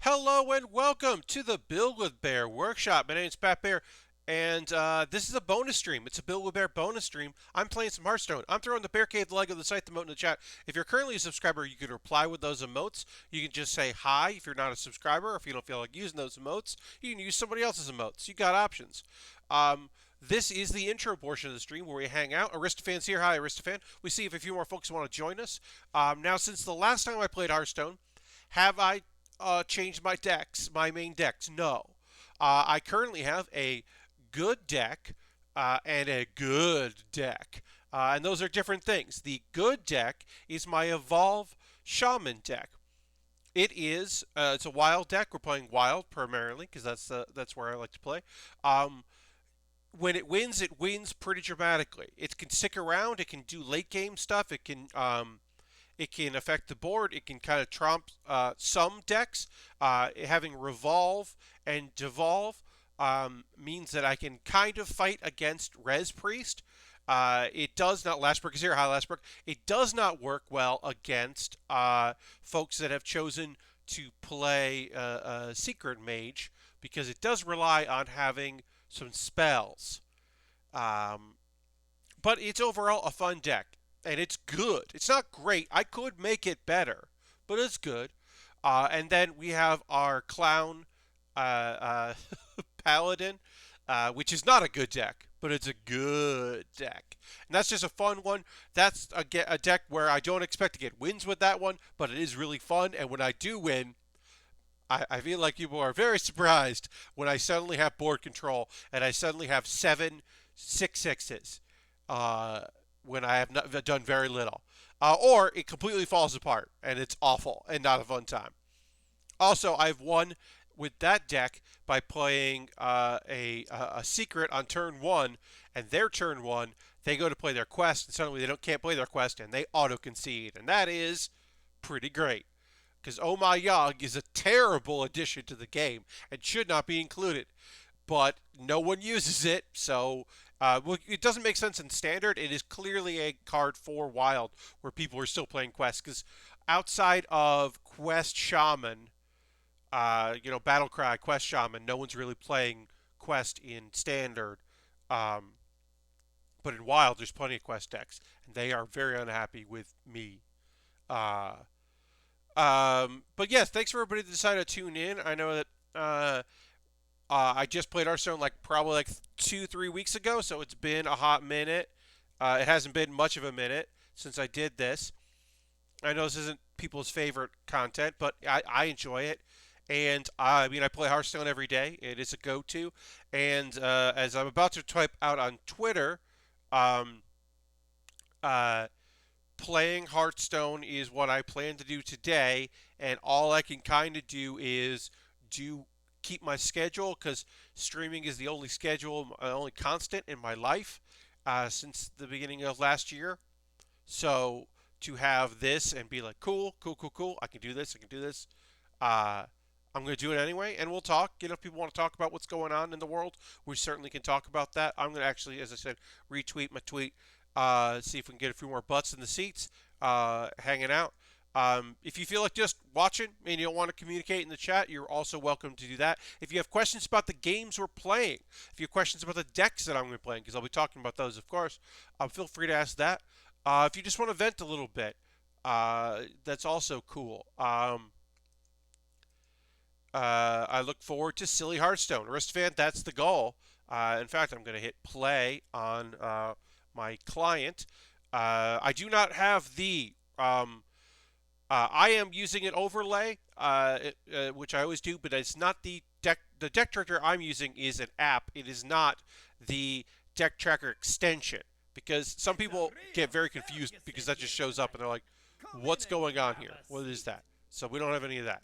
Hello and welcome to the Build with Bear workshop. My name is Pat Bear, and this is a bonus stream. It's a Build with Bear bonus stream. I'm playing some Hearthstone. I'm throwing the Barricade leg of the site emote in the chat. If you're currently a subscriber, you can reply with those emotes. You can just say hi if you're not a subscriber. If you don't feel like using those emotes, you can use somebody else's emotes. You got options. This is the intro portion of the stream where we hang out. Aristofan's here. Hi, Aristofan. We see if a few more folks want to join us. Now, since the last time I played Hearthstone, have I changed my decks, my main decks? No. I currently have a good deck and a good deck. And those are different things. The good deck is my Evolve Shaman deck. It's a wild deck. We're playing wild primarily because that's where I like to play. Um, when it wins pretty dramatically. It can stick around. It can do late game stuff. It can affect the board. It can kind of trump some decks. Having Revolve and Devolve means that I can kind of fight against Res Priest. It does not. Lashbrook is here. Hi, Lashbrook. It does not work well against folks that have chosen to play Secret Mage because it does rely on having some spells. Um, but it's overall a fun deck, and it's good. It's not great. I could make it better, but it's good. And then we have our clown Paladin, which is not a good deck, but it's a good deck. And that's just a fun one. That's a deck where I don't expect to get wins with that one, but it is really fun. And when I do win, I feel like people are very surprised when I suddenly have board control and I suddenly have 7 6/6s uh, when I have not done very little. Or it completely falls apart and it's awful and not a fun time. Also, I've won with that deck by playing a secret on turn one, and their turn one, they go to play their quest, and suddenly can't play their quest, and they auto concede, and that is pretty great. Because Oh My Yogg is a terrible addition to the game and should not be included. But no one uses it, so it doesn't make sense in standard. It is clearly a card for wild where people are still playing quest. Because outside of Quest Shaman, Battlecry, Quest Shaman, no one's really playing quest in standard. Um, but in wild, there's plenty of quest decks, and they are very unhappy with me. Uh, but yes, thanks for everybody that decided to tune in. I know that I just played Hearthstone probably 2 3 weeks ago, so it's been a hot minute. It hasn't been much of a minute since I did this. I know this isn't people's favorite content, but I enjoy it. And I mean, I play Hearthstone every day. It is a go-to. And as I'm about to type out on Twitter, um, uh, playing Hearthstone is what I plan to do today, and all I can kind of do is do keep my schedule because streaming is the only schedule, only constant in my life since the beginning of last year. So to have this and be like, cool, cool, cool, cool, I can do this, I can do this. Uh, I'm going to do it anyway, and we'll talk. If people want to talk about what's going on in the world, we certainly can talk about that. I'm going to actually, as I said, retweet my tweet, see if we can get a few more butts in the seats, hanging out. If you feel like just watching and you don't want to communicate in the chat, you're also welcome to do that. If you have questions about the games we're playing, if you have questions about the decks that I'm going to be playing, because I'll be talking about those, of course, feel free to ask that. If you just want to vent a little bit, that's also cool. I look forward to silly Hearthstone. Aristofan, that's the goal. In fact, I'm going to hit play on my client. I do not have the. I am using an overlay, which I always do, but it's not the deck. The deck tracker I'm using is an app. It is not the deck tracker extension. Because some people get very confused because that just shows up and they're like, "What's going on here? What is that?" So we don't have any of that.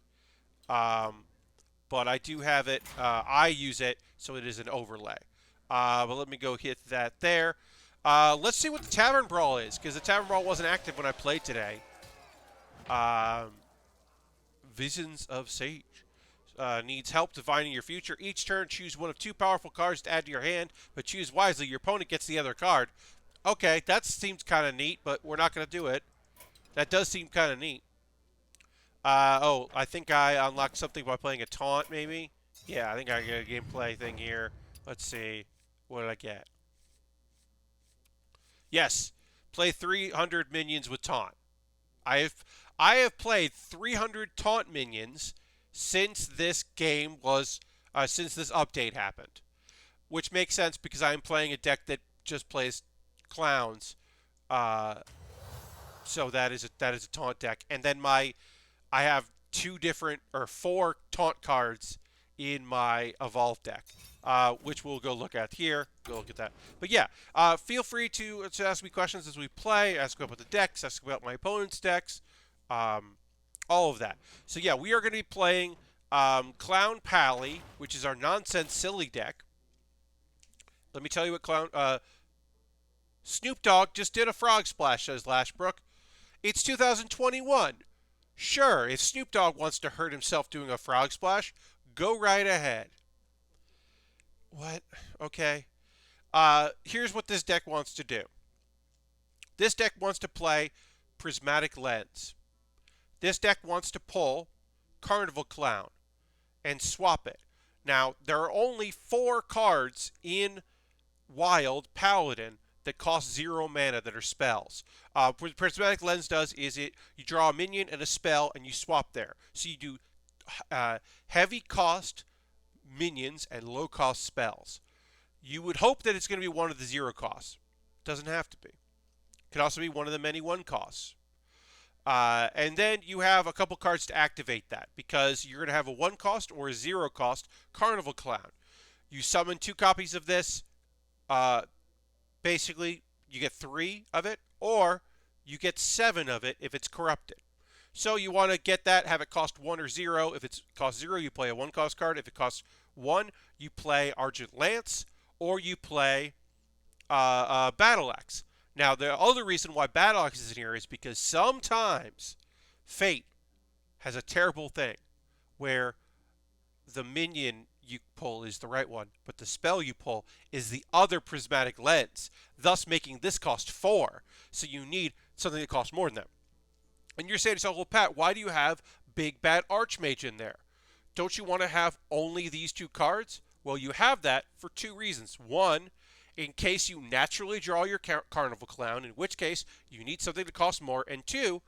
But I do have it. I use it, so it is an overlay. But let me go hit that there. Let's see what the Tavern Brawl is, because the Tavern Brawl wasn't active when I played today. Visions of Sage. Needs help divining your future. Each turn, choose one of two powerful cards to add to your hand, but choose wisely. Your opponent gets the other card. Okay, that seems kind of neat, but we're not going to do it. That does seem kind of neat. Oh, I think I unlocked something by playing a taunt, maybe? Yeah, I think I get a gameplay thing here. Let's see. What did I get? Yes. Play 300 minions with taunt. I have I have played 300 taunt minions since this game was since this update happened, which makes sense because I'm playing a deck that just plays clowns. Uh, so that is a taunt deck, and then I have two different or four taunt cards in my evolve deck, which we'll go look at here. Go look at that. But yeah, feel free to ask me questions as we play. Ask about the decks. Ask about my opponent's decks. Um, all of that. So yeah, we are going to be playing Clown Pally, which is our nonsense silly deck. Let me tell you what Snoop Dogg just did a frog splash, says Lashbrook. It's 2021. Sure, if Snoop Dogg wants to hurt himself doing a frog splash, go right ahead. What? Okay. Here's what this deck wants to do. This deck wants to play Prismatic Lens. This deck wants to pull Carnival Clown and swap it. Now, there are only 4 cards in Wild Paladin that cost 0 mana that are spells. What Prismatic Lens does is you draw a minion and a spell and you swap there. So you do heavy cost minions and low cost spells. You would hope that it's going to be one of the 0 costs. Doesn't have to be. It could also be one of the many 1 costs. And then you have a couple cards to activate that because you're going to have a 1 cost or a 0 cost Carnival Clown. You summon 2 copies of this. Basically, you get 3 of it, or you get 7 of it if it's corrupted. So you want to get that, have it cost 1 or 0. If it costs 0, you play a 1 cost card. If it costs 1, you play Argent Lance, or you play Battle Axe. Now, the other reason why Battle Axe is in here is because sometimes Fate has a terrible thing where the minion you pull is the right one, but the spell you pull is the other Prismatic Lens, thus making this cost 4. So you need something that costs more than that. And you're saying to yourself, well, Pat, why do you have Big Bad Archmage in there? Don't you want to have only these 2 cards? Well, you have that for 2 reasons. One, in case you naturally draw your Carnival Clown, in which case you need something to cost more. And 2,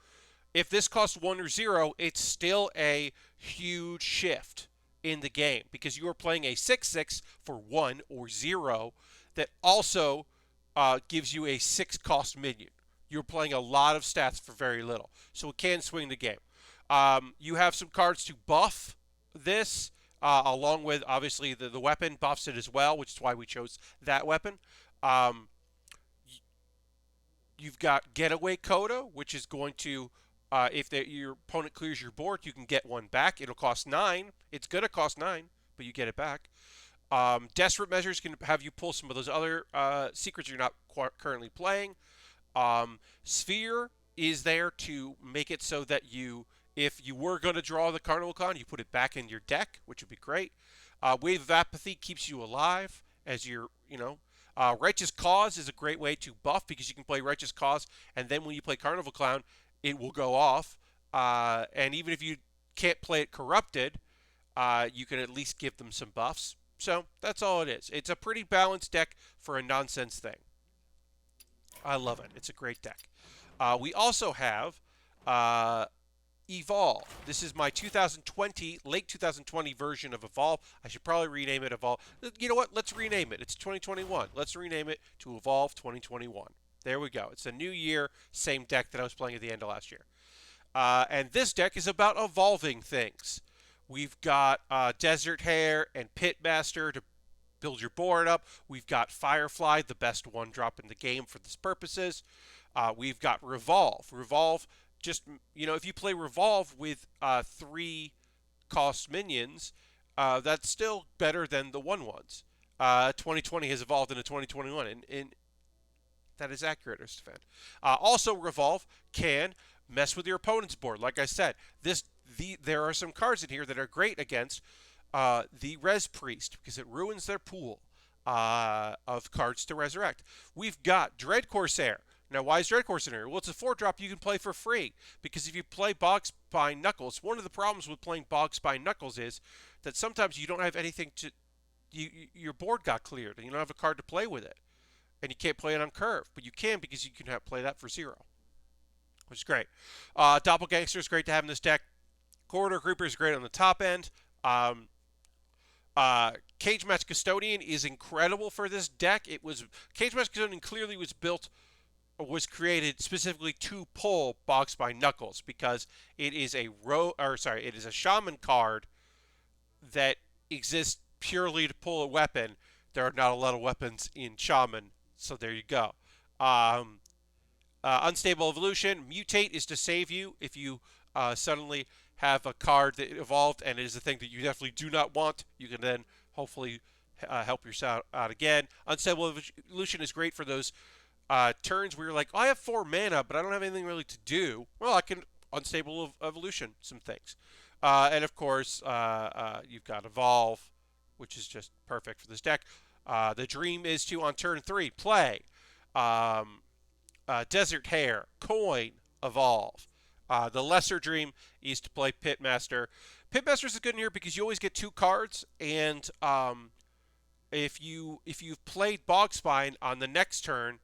if this costs 1 or 0, it's still a huge shift in the game because you are playing a 6/6 for 1 or 0 that also gives you a 6 cost minion. You're playing a lot of stats for very little, so it can swing the game. You have some cards to buff this, along with obviously the weapon buffs it as well, which is why we chose that weapon. You've got Getaway Coda, which is going to if your opponent clears your board, you can get 1 back. It'll cost 9. It's going to cost 9, but you get it back. Desperate Measures can have you pull some of those other secrets you're not currently playing. Sphere is there to make it so that if you were going to draw the Carnival Clown, you put it back in your deck, which would be great. Wave of Apathy keeps you alive as Righteous Cause is a great way to buff because you can play Righteous Cause, and then when you play Carnival Clown, it will go off. And even if you can't play it corrupted, you can at least give them some buffs. So that's all it is. It's a pretty balanced deck for a nonsense thing. I love it. It's a great deck. We also have Evolve. This is my late 2020 version of Evolve. I should probably rename it Evolve. You know what? Let's rename it. It's 2021. Let's rename it to Evolve 2021. There we go. It's a new year, same deck that I was playing at the end of last year. And this deck is about evolving things. We've got Desert Hare and Pitmaster to build your board up. We've got Firefly, the best 1-drop in the game for this purposes. We've got Revolve. Revolve, just, if you play Revolve with 3 cost minions, that's still better than the 1/1s. 2020 has evolved into 2021, and that is accurate, Estefan. Also, Revolve can mess with your opponent's board. Like I said, there are some cards in here that are great against the Res Priest because it ruins their pool of cards to resurrect. We've got Dread Corsair. Now, why is Dreadcore in here? Well, it's a 4-drop you can play for free. Because if you play Bogspine Knuckles, one of the problems with playing Bogspine Knuckles is that sometimes you don't have anything to... your board got cleared, and you don't have a card to play with it. And you can't play it on curve. But you can because you can play that for 0. Which is great. Doppelgangster is great to have in this deck. Corridor Creeper is great on the top end. Cage Match Custodian is incredible for this deck. Cage Match Custodian clearly was created specifically to pull Bogspine Knuckles because it is a shaman card that exists purely to pull a weapon. There are not a lot of weapons in shaman, so there you go. Unstable Evolution. Mutate is to save you if you suddenly have a card that evolved and it is a thing that you definitely do not want. You can then hopefully help yourself out again. Unstable Evolution is great for those turns where you're like, oh, I have 4 mana, but I don't have anything really to do. Well, I can Unstable Evolution some things. And of course, you've got Evolve, which is just perfect for this deck. The dream is to, on turn 3, play Desert Hare, Coin, Evolve. The lesser dream is to play Pitmaster. Pitmaster is good in here because you always get 2 cards, and if you've played Bogspine on the next turn,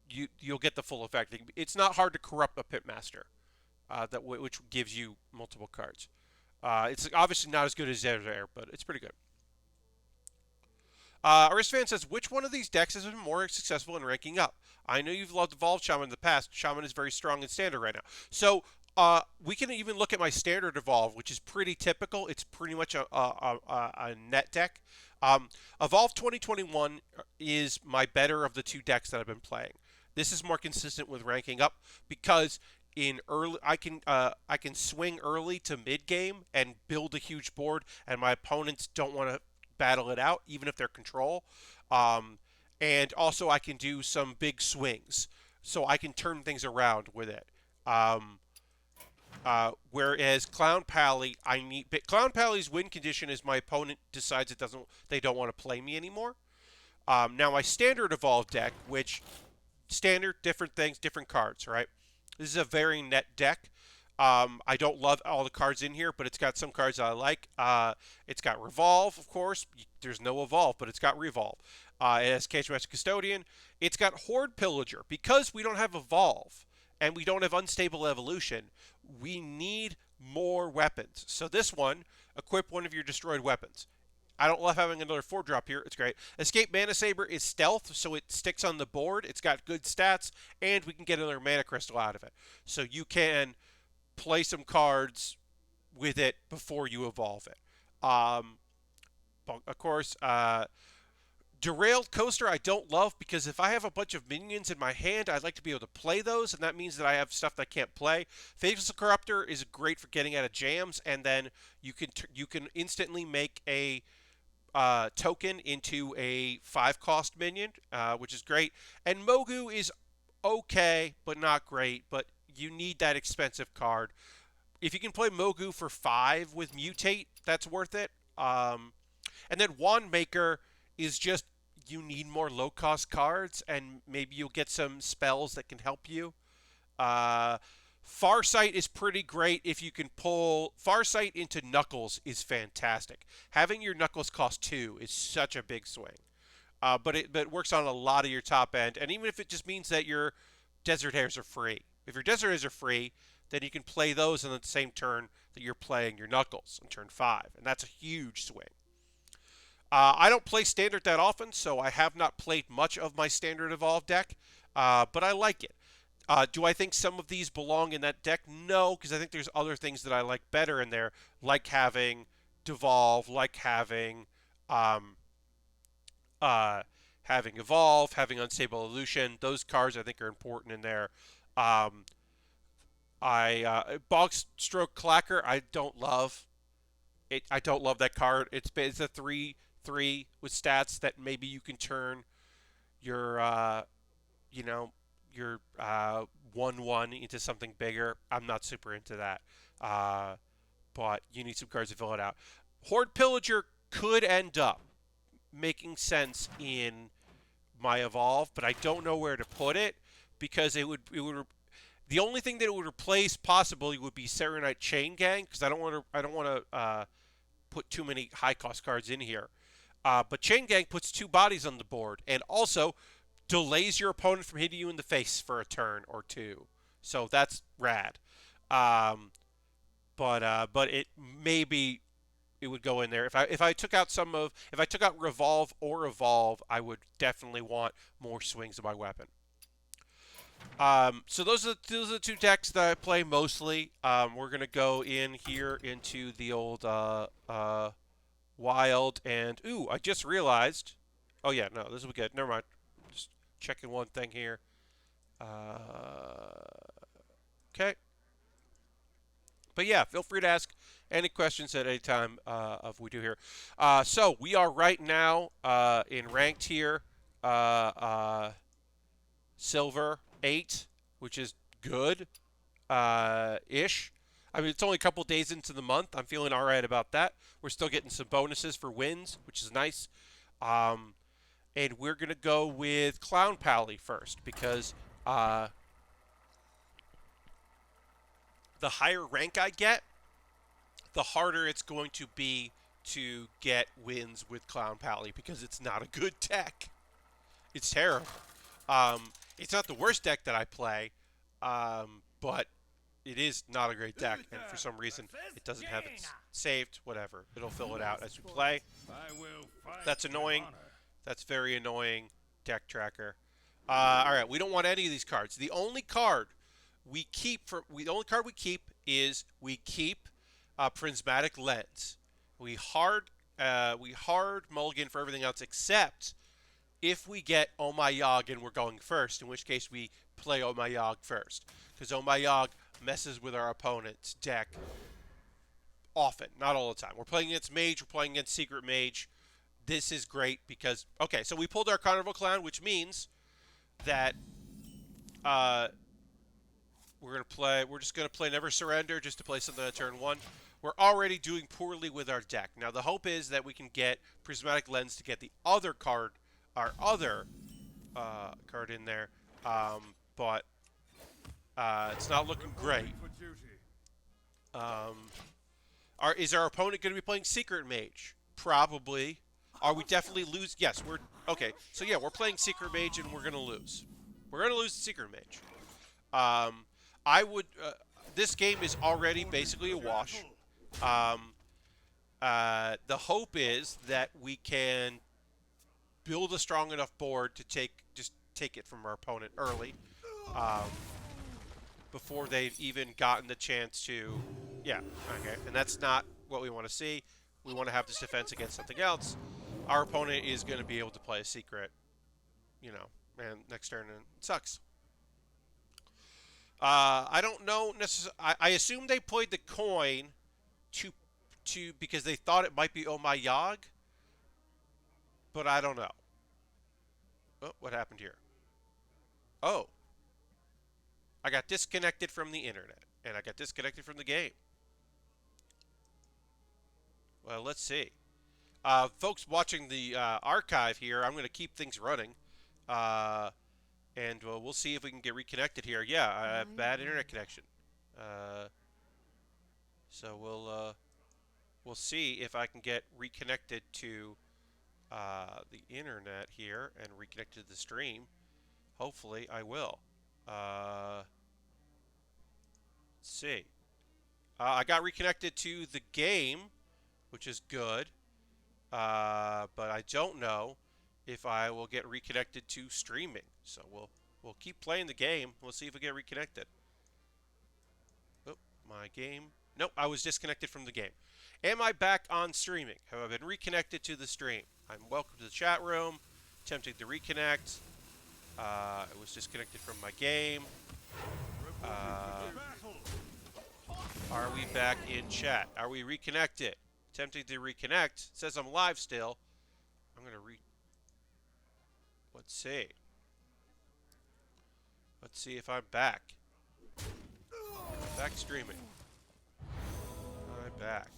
you'll get the full effect. It's not hard to corrupt a Pitmaster, which gives you multiple cards. It's obviously not as good as Desert Hare, but it's pretty good. Aristfan says, which one of these decks has been more successful in ranking up? I know you've loved Evolved Shaman in the past. Shaman is very strong in Standard right now. So we can even look at my Standard Evolve, which is pretty typical. It's pretty much a net deck. Evolve 2021 is my better of the 2 decks that I've been playing. This is more consistent with ranking up because in early I can swing early to mid game and build a huge board, and my opponents don't want to battle it out, even if they're control. And also I can do some big swings, so I can turn things around with it. Whereas Clown Pally, Clown Pally's win condition is my opponent decides they don't want to play me anymore. Now my Standard Evolve deck, which standard, different things, different cards, right? This is a very net deck. I don't love all the cards in here, but it's got some cards I like. It's got Revolve, of course. There's no Evolve, but it's got Revolve. It has Cage Match Custodian. It's got Horde Pillager. Because we don't have Evolve and we don't have Unstable Evolution, we need more weapons. So this one, equip one of your destroyed weapons. I don't love having another 4-drop here. It's great. Escape Mana Saber is stealth, so it sticks on the board. It's got good stats, and we can get another Mana Crystal out of it. So you can play some cards with it before you evolve it. Of course, Derailed Coaster I don't love because if I have a bunch of minions in my hand, I'd like to be able to play those, and that means that I have stuff that I can't play. Faithless Corruptor is great for getting out of jams, and then you can instantly make a token into a 5-cost minion, which is great. And Mogu is okay, but not great, but you need that expensive card. If you can play Mogu for 5 with Mutate, that's worth it. And then Wand Maker is just, you need more low-cost cards, and maybe you'll get some spells that can help you. Farsight is pretty great if you can pull... Farsight into Knuckles is fantastic. Having your Knuckles cost 2 is such a big swing. But it works on a lot of your top end, and even if it just means that your Desert Hares are free. If your Desert Hares are free, then you can play those on the same turn that you're playing your Knuckles on turn 5, and that's a huge swing. I don't play Standard that often, so I have not played much of my Standard Evolve deck, but I like it. Do I think some of these belong in that deck? No, because I think there's other things that I like better in there, like having Devolve, like having Evolve, having Unstable Evolution. Those cards I think are important in there. Bogstroke Clacker I don't love. I don't love that card. It's a 3/3 with stats that maybe you can turn your your 1/1 into something bigger. I'm not super into that. But you need some cards to fill it out. Horde Pillager could end up making sense in my Evolve, but I don't know where to put it because the only thing that it would replace possibly would be Serenite Chain Gang, because I don't want to put too many high cost cards in here. But Chain Gang puts 2 bodies on the board and also delays your opponent from hitting you in the face for a turn or 2. So that's rad. But it maybe it would go in there. If I took out Revolve or Evolve, I would definitely want more swings of my weapon. So those are the 2 decks that I play mostly. We're gonna go in here into the old Wild, and ooh, I just realized. Oh yeah, no, this will be good. Never mind. Just checking one thing here. Okay. But yeah, feel free to ask any questions at any time of we do here. So we are right now in ranked here, silver 8, which is good, ish. I mean, it's only a couple days into the month. I'm feeling all right about that. We're still getting some bonuses for wins, which is nice. And we're gonna go with Clown Pally first because the higher rank I get, the harder it's going to be to get wins with Clown Pally because it's not a good deck. It's terrible. It's not the worst deck that I play, but it is not a great deck, and for some reason it doesn't have it saved. Whatever, it'll fill it out as we play. That's annoying. That's very annoying. Deck tracker. All right, we don't want any of these cards. The only card we keep is Prismatic Lens. We hard mulligan for everything else except if we get Oh My Yogg and we're going first, in which case we play Oh My Yogg first. Because Oh My Yogg messes with our opponent's deck often, not all the time. We're playing against Mage, we're playing against Secret Mage. This is great because, okay, so we pulled our Carnival Clown, which means that we're just going to play Never Surrender just to play something on turn 1. We're already doing poorly with our deck. Now, the hope is that we can get Prismatic Lens to get the other card, our other card in there, but it's not looking great. Is our opponent going to be playing Secret Mage? Probably. Are we definitely lose? Yes, we're okay. So yeah, we're playing Secret Mage and we're going to lose. We're going to lose the Secret Mage. I would. This game is already basically a wash. The hope is that we can build a strong enough board to take it from our opponent early, before they've even gotten the chance to. Yeah. Okay. And that's not what we want to see. We want to have this defense against something else. Our opponent is going to be able to play a secret, and next turn and it sucks. I don't know necessarily. I assume they played the coin to because they thought it might be Oh My Yogg, but I don't know. Oh, what happened here? Oh, I got disconnected from the internet, and I got disconnected from the game. Well, let's see. Folks watching the archive here, I'm going to keep things running. And we'll see if we can get reconnected here. Yeah, I have bad internet connection. So we'll see if I can get reconnected to the internet here and reconnected to the stream. Hopefully I will. Let's see. I got reconnected to the game, which is good. But I don't know if I will get reconnected to streaming. So we'll keep playing the game. We'll see if we get reconnected. Oh, my game. Nope, I was disconnected from the game. Am I back on streaming? Have I been reconnected to the stream? I'm welcome to the chat room. Attempting to reconnect. I was disconnected from my game. Are we back in chat? Are we reconnected? Attempting to reconnect. It says I'm live still. I'm going to Let's see. Let's see if I'm back. Back streaming. I'm back.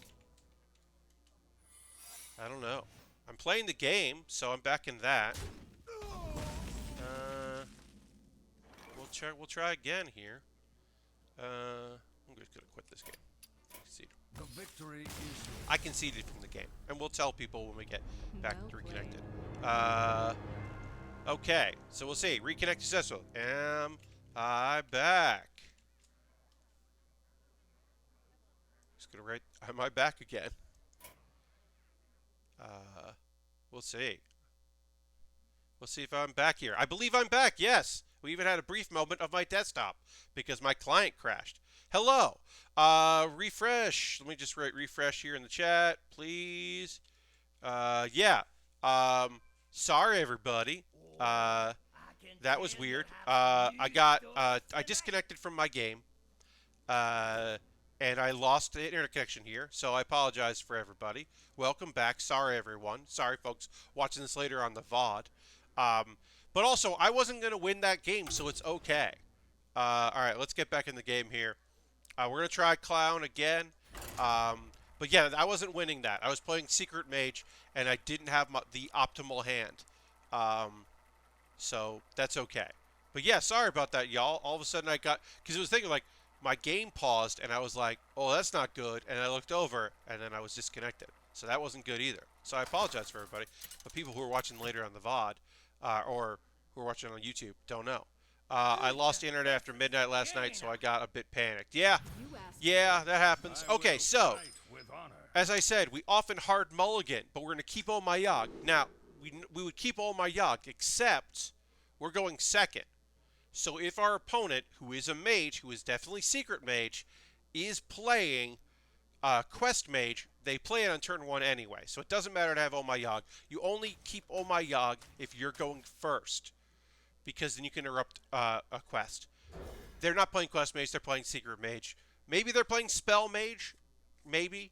I don't know. I'm playing the game, so I'm back in that. We'll We'll try again here. I'm just gonna quit this game. The victory is I conceded from the game, and we'll tell people when we get back reconnected. Okay, so we'll see. Reconnect successful. Am I back? Just gonna write, am I back again? We'll see. We'll see if I'm back here. I believe I'm back, yes! We even had a brief moment of my desktop because my client crashed. Hello! Refresh. Let me just write refresh here in the chat, please. Yeah. Sorry, everybody. That was weird. I disconnected from my game. And I lost the internet connection here, so I apologize for everybody. Welcome back. Sorry, everyone. Sorry, folks, watching this later on the VOD. But also, I wasn't going to win that game, so it's okay. All right, let's get back in the game here. We're going to try Clown again. But yeah, I wasn't winning that. I was playing Secret Mage, and I didn't have the optimal hand. So that's okay. But yeah, sorry about that, y'all. All of a sudden I got... Because it was thinking, like, my game paused, and I was like, oh, that's not good. And I looked over, and then I was disconnected. So that wasn't good either. So I apologize for everybody. But people who are watching later on the VOD, or who are watching on YouTube, don't know. I lost the internet after midnight last night, so I got a bit panicked. Yeah, that happens. Okay, so, as I said, we often hard mulligan, but we're going to keep Oh My Yogg. Now, we would keep Oh My Yogg, except we're going second. So if our opponent, who is a mage, who is definitely Secret Mage, is playing Quest Mage, they play it on turn 1 anyway. So it doesn't matter to have Oh My Yogg. You only keep Oh My Yogg if you're going first, because then you can interrupt a quest. They're not playing Quest Mage, they're playing Secret Mage. Maybe they're playing Spell Mage, maybe.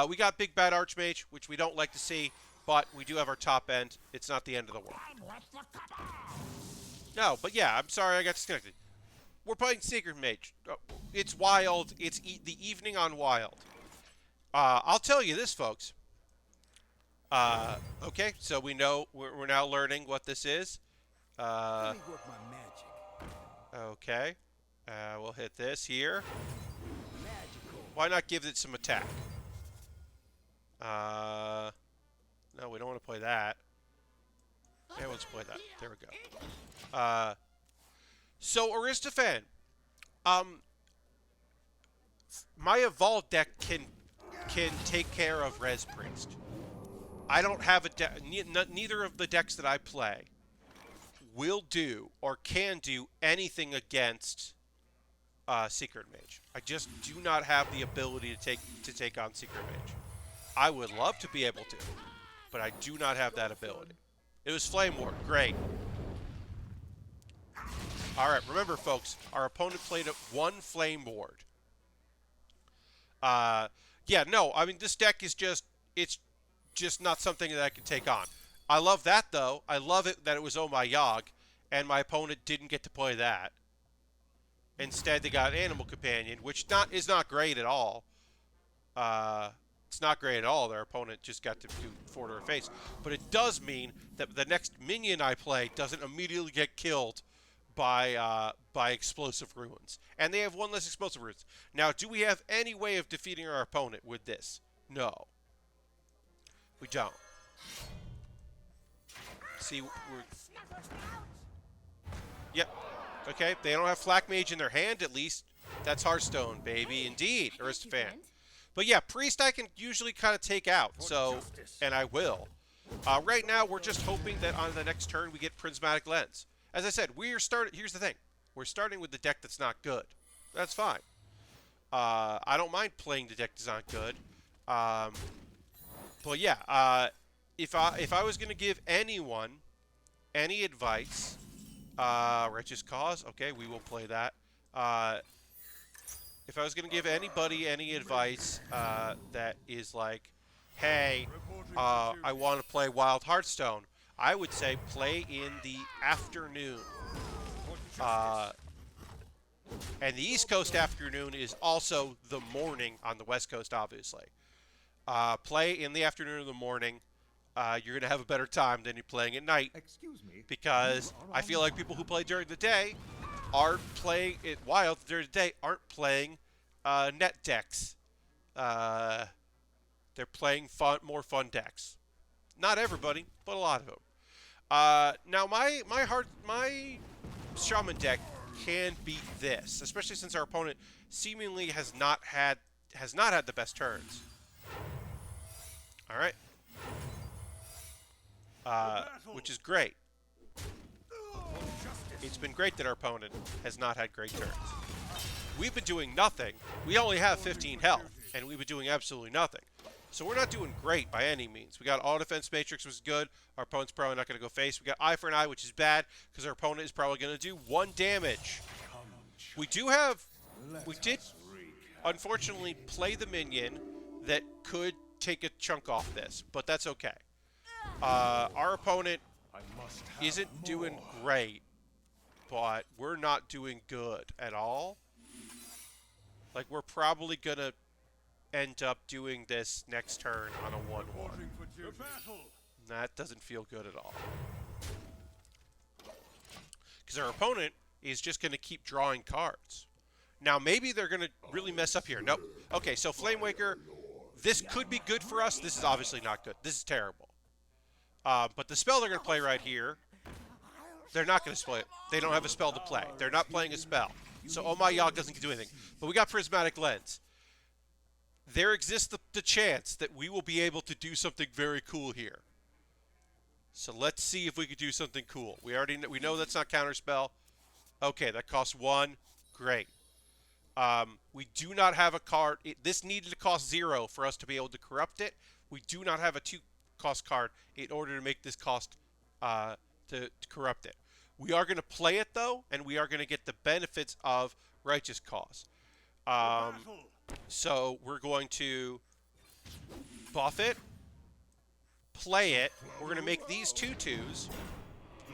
We got Big Bad Archmage, which we don't like to see, but we do have our top end. It's not the end of the world. No, but yeah, I'm sorry I got disconnected. We're playing Secret Mage. It's wild. It's the evening on wild. I'll tell you this, folks. Okay, so we know we're now learning what this is. Okay. We'll hit this here. Why not give it some attack? No, we don't want to play that. Yeah, let's play that. There we go. So Aristophan, my Evolved deck can take care of Res Priest. I don't have a deck. Neither of the decks that I play will do or can do anything against Secret Mage. I just do not have the ability to take on Secret Mage. I would love to be able to, but I do not have that ability. It was Flame Ward. Great. All right, remember, folks, our opponent played one Flame Ward. Yeah, no, I mean, this deck is it's just not something that I can take on. I love that, though. I love it that it was Oh My Yogg, and my opponent didn't get to play that. Instead, they got Animal Companion, which is not great at all. It's not great at all. Their opponent just got to do 4 to her face. But it does mean that the next minion I play doesn't immediately get killed by Explosive Ruins. And they have 1 less Explosive Ruins. Now, do we have any way of defeating our opponent with this? No. We don't. See, Yep. Okay, they don't have Flak Mage in their hand, at least. That's Hearthstone, baby. Indeed, Aristophan. But yeah, Priest I can usually kind of take out, so, and I will. Right now, we're just hoping that on the next turn we get Prismatic Lens. As I said, here's the thing. We're starting with the deck that's not good. That's fine. I don't mind playing the deck that's not good. But yeah, if I was going to give anyone any advice, Righteous Cause, okay, we will play that. If I was going to give anybody any advice that is like, hey, I want to play Wild Hearthstone, I would say play in the afternoon. And the East Coast afternoon is also the morning on the West Coast, obviously. Play in the afternoon or the morning. You're going to have a better time than you're playing at night. Excuse me. Because I feel like people who play during the day aren't playing it. Wild during the day aren't playing net decks. They're playing more fun decks. Not everybody, but a lot of them. Now my shaman deck can beat this, especially since our opponent seemingly has not had the best turns. All right, which is great. It's been great that our opponent has not had great turns. We've been doing nothing. We only have 15 health, and we've been doing absolutely nothing. So we're not doing great by any means. We got All Defense Matrix, which is good. Our opponent's probably not going to go face. We got Eye for an Eye, which is bad, because our opponent is probably going to do 1 damage. We did, unfortunately, play the minion that could take a chunk off this, but that's okay. Our opponent isn't doing great, but we're not doing good at all. Like, we're probably going to end up doing this next turn on a 1-1. That doesn't feel good at all. Because our opponent is just going to keep drawing cards. Now, maybe they're going to really mess up here. Nope. Okay, so Flamewaker, this could be good for us. This is obviously not good. This is terrible. But the spell they're going to play right here, they're not going to play it. They don't have a spell to play. They're not playing a spell. So Oh My Yogg doesn't do anything. But we got Prismatic Lens. There exists the chance that we will be able to do something very cool here. So let's see if we can do something cool. We know that's not counterspell. Okay, that costs 1. Great. We do not have a card. This needed to cost 0 for us to be able to corrupt it. We do not have a 2-cost card in order to make this cost to corrupt it. We are going to play it, though, and we are going to get the benefits of Righteous Cause. So we're going to buff it, play it. We're going to make these 2/2s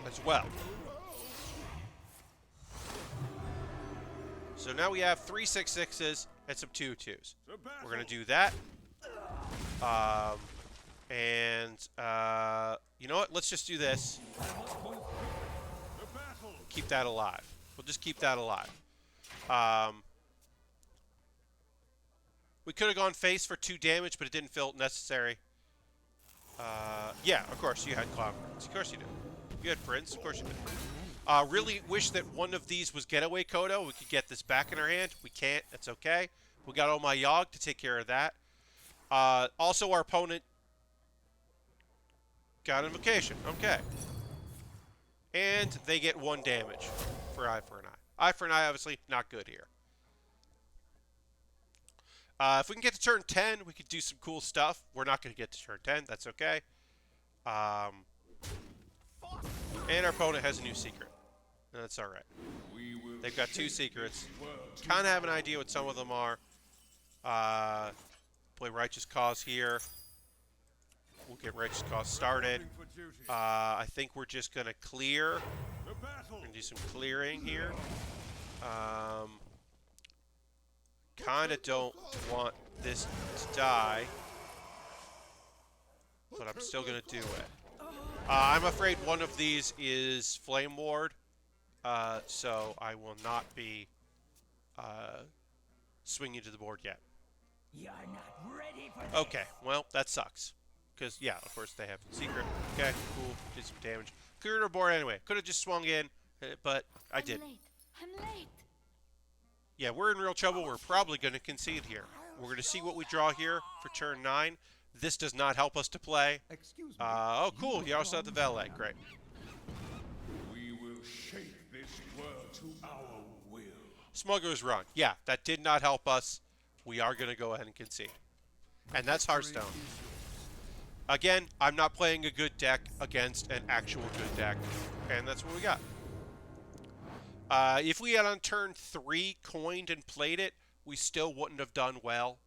as well. So now we have 3 6/6s and some 2/2s. We're going to do that. You know what? Let's just do this. Keep that alive. We'll just keep that alive. We could have gone face for 2 damage, but it didn't feel necessary. Yeah, of course, you had Clown Prince. Of course you did. You had Prince. Of course you did. Really wish that one of these was Getaway Kodo. We could get this back in our hand. We can't. That's okay. We got Oh My Yogg to take care of that. Also, our opponent got Invocation. Okay. And they get 1 damage for Eye for an Eye. Eye for an Eye, obviously, not good here. If we can get to turn 10, we could do some cool stuff. We're not going to get to turn 10. That's okay. And our opponent has a new secret. That's all right. They've got 2 secrets. Kind of have an idea what some of them are. Play Righteous Cause here. We'll get Righteous Cause started. I think we're just going to clear. We're going to do some clearing here. Kind of don't want this to die, but I'm still going to do it. I'm afraid one of these is Flame Ward, so I will not be swinging to the board yet. You're not ready for this. Okay, well, that sucks. Because, yeah, of course they have secret. Okay, cool. Did some damage. Cleared our board anyway. Could have just swung in, but I didn't. I'm late. Yeah, we're in real trouble. We're probably going to concede here. We're going to see what we draw here for turn 9. This does not help us to play. Oh, cool. You also have the valet. Great. We will shape this world to our will. Smuggler's Run. Yeah, that did not help us. We are going to go ahead and concede. And that's Hearthstone. Again, I'm not playing a good deck against an actual good deck. And that's what we got. If we had on turn 3 coined and played it, we still wouldn't have done well.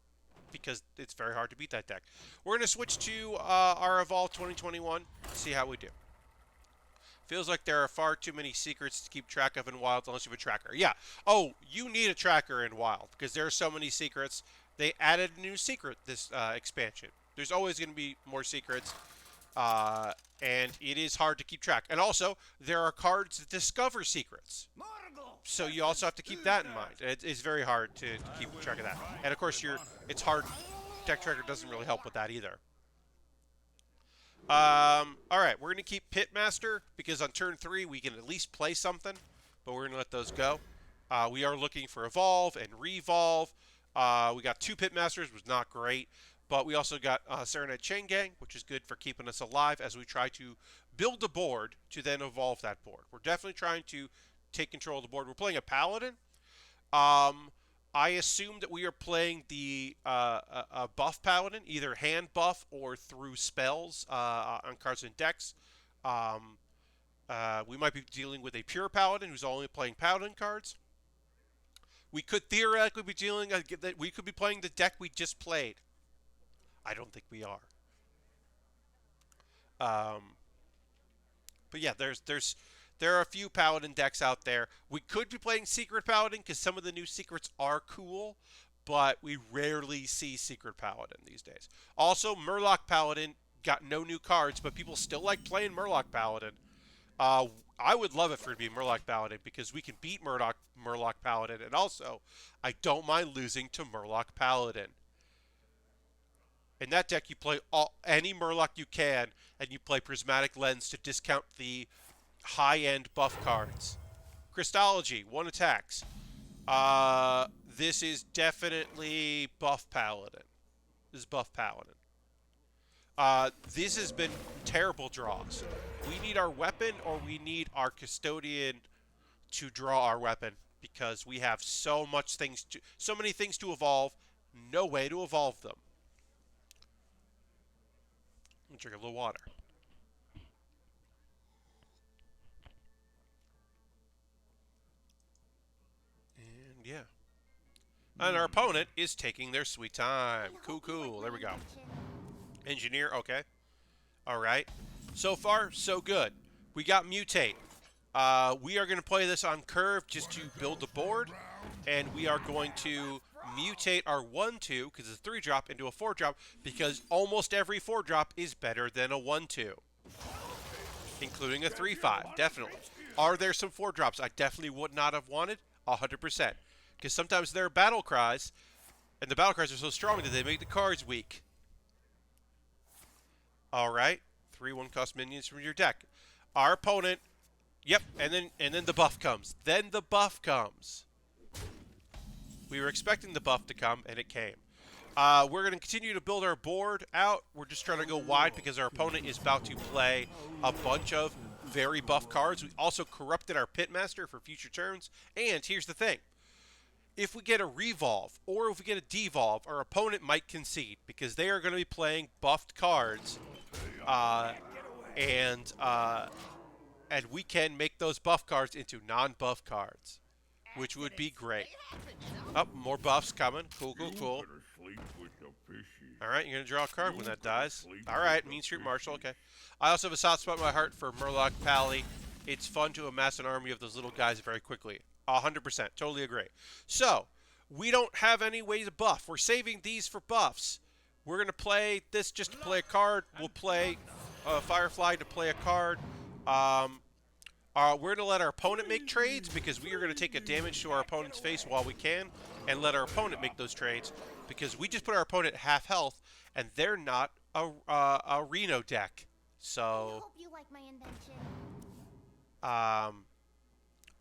Because it's very hard to beat that deck. We're going to switch to our Evolve 2021. See how we do. Feels like there are far too many secrets to keep track of in Wild unless you have a tracker. Yeah. Oh, you need a tracker in Wild. Because there are so many secrets. They added a new secret this expansion. There's always going to be more secrets. and it is hard to keep track. And also, there are cards that discover secrets. So you also have to keep that in mind. It's very hard to keep track of that. And of course, it's hard. Deck Tracker doesn't really help with that either. All right, we're going to keep Pitmaster because on turn 3 we can at least play something, but we're going to let those go. We are looking for Evolve and Revolve. We got 2 Pitmasters, was not great, but we also got Serenade Chain Gang, which is good for keeping us alive as we try to build a board to then evolve that board. We're definitely trying to take control of the board. We're playing a Paladin. I assume that we are playing the buff Paladin, either hand buff or through spells on cards and decks. We might be dealing with a pure Paladin who's only playing Paladin cards. We could theoretically be we could be playing the deck we just played. I don't think we are. But yeah, there are a few Paladin decks out there. We could be playing Secret Paladin because some of the new secrets are cool, but we rarely see Secret Paladin these days. Also, Murloc Paladin got no new cards, but people still like playing Murloc Paladin. I would love it for it to be Murloc Paladin because we can beat Murloc Paladin, and also, I don't mind losing to Murloc Paladin. In that deck, you play any Murloc you can, and you play Prismatic Lens to discount the high-end buff cards. Crystology, 1 attacks. This is definitely buff Paladin. This is buff Paladin. This has been terrible draws. We need our weapon or we need our custodian to draw our weapon because we have so many things to evolve, no way to evolve them. Let me drink a little water. And yeah. And our opponent is taking their sweet time. Cool. There we go. Engineer, okay. Alright. So far, so good. We got Mutate. We are going to play this on curve just to build the board. And we are going to mutate our 1-2, because it's a 3-drop, into a 4-drop, because almost every 4-drop is better than a 1-2. Including a 3-5, definitely. Are there some 4-drops I definitely would not have wanted? 100%. Because sometimes there are battle cries, and the battle cries are so strong that they make the cards weak. Alright. 3/1 cost minions from your deck. Our opponent, yep, and then the buff comes. Then the buff comes. We were expecting the buff to come, and it came. We're going to continue to build our board out. We're just trying to go wide because our opponent is about to play a bunch of very buff cards. We also corrupted our Pitmaster for future turns. And here's the thing. If we get a Revolve or if we get a Devolve, our opponent might concede because they are going to be playing buffed cards. And we can make those buff cards into non-buff cards, which would be great. Oh, more buffs coming. Cool. Alright, you're going to draw a card when that dies. Alright, Mean Street Marshal, okay. I also have a soft spot in my heart for Murloc Pally. It's fun to amass an army of those little guys very quickly. 100%, totally agree. So, we don't have any way to buff. We're saving these for buffs. We're going to play this just to play a card. We'll play Firefly to play a card. We're going to let our opponent make trades because we are going to take a damage to our opponent's face while we can and let our opponent make those trades because we just put our opponent at half health and they're not a Reno deck. So, I hope you like my invention.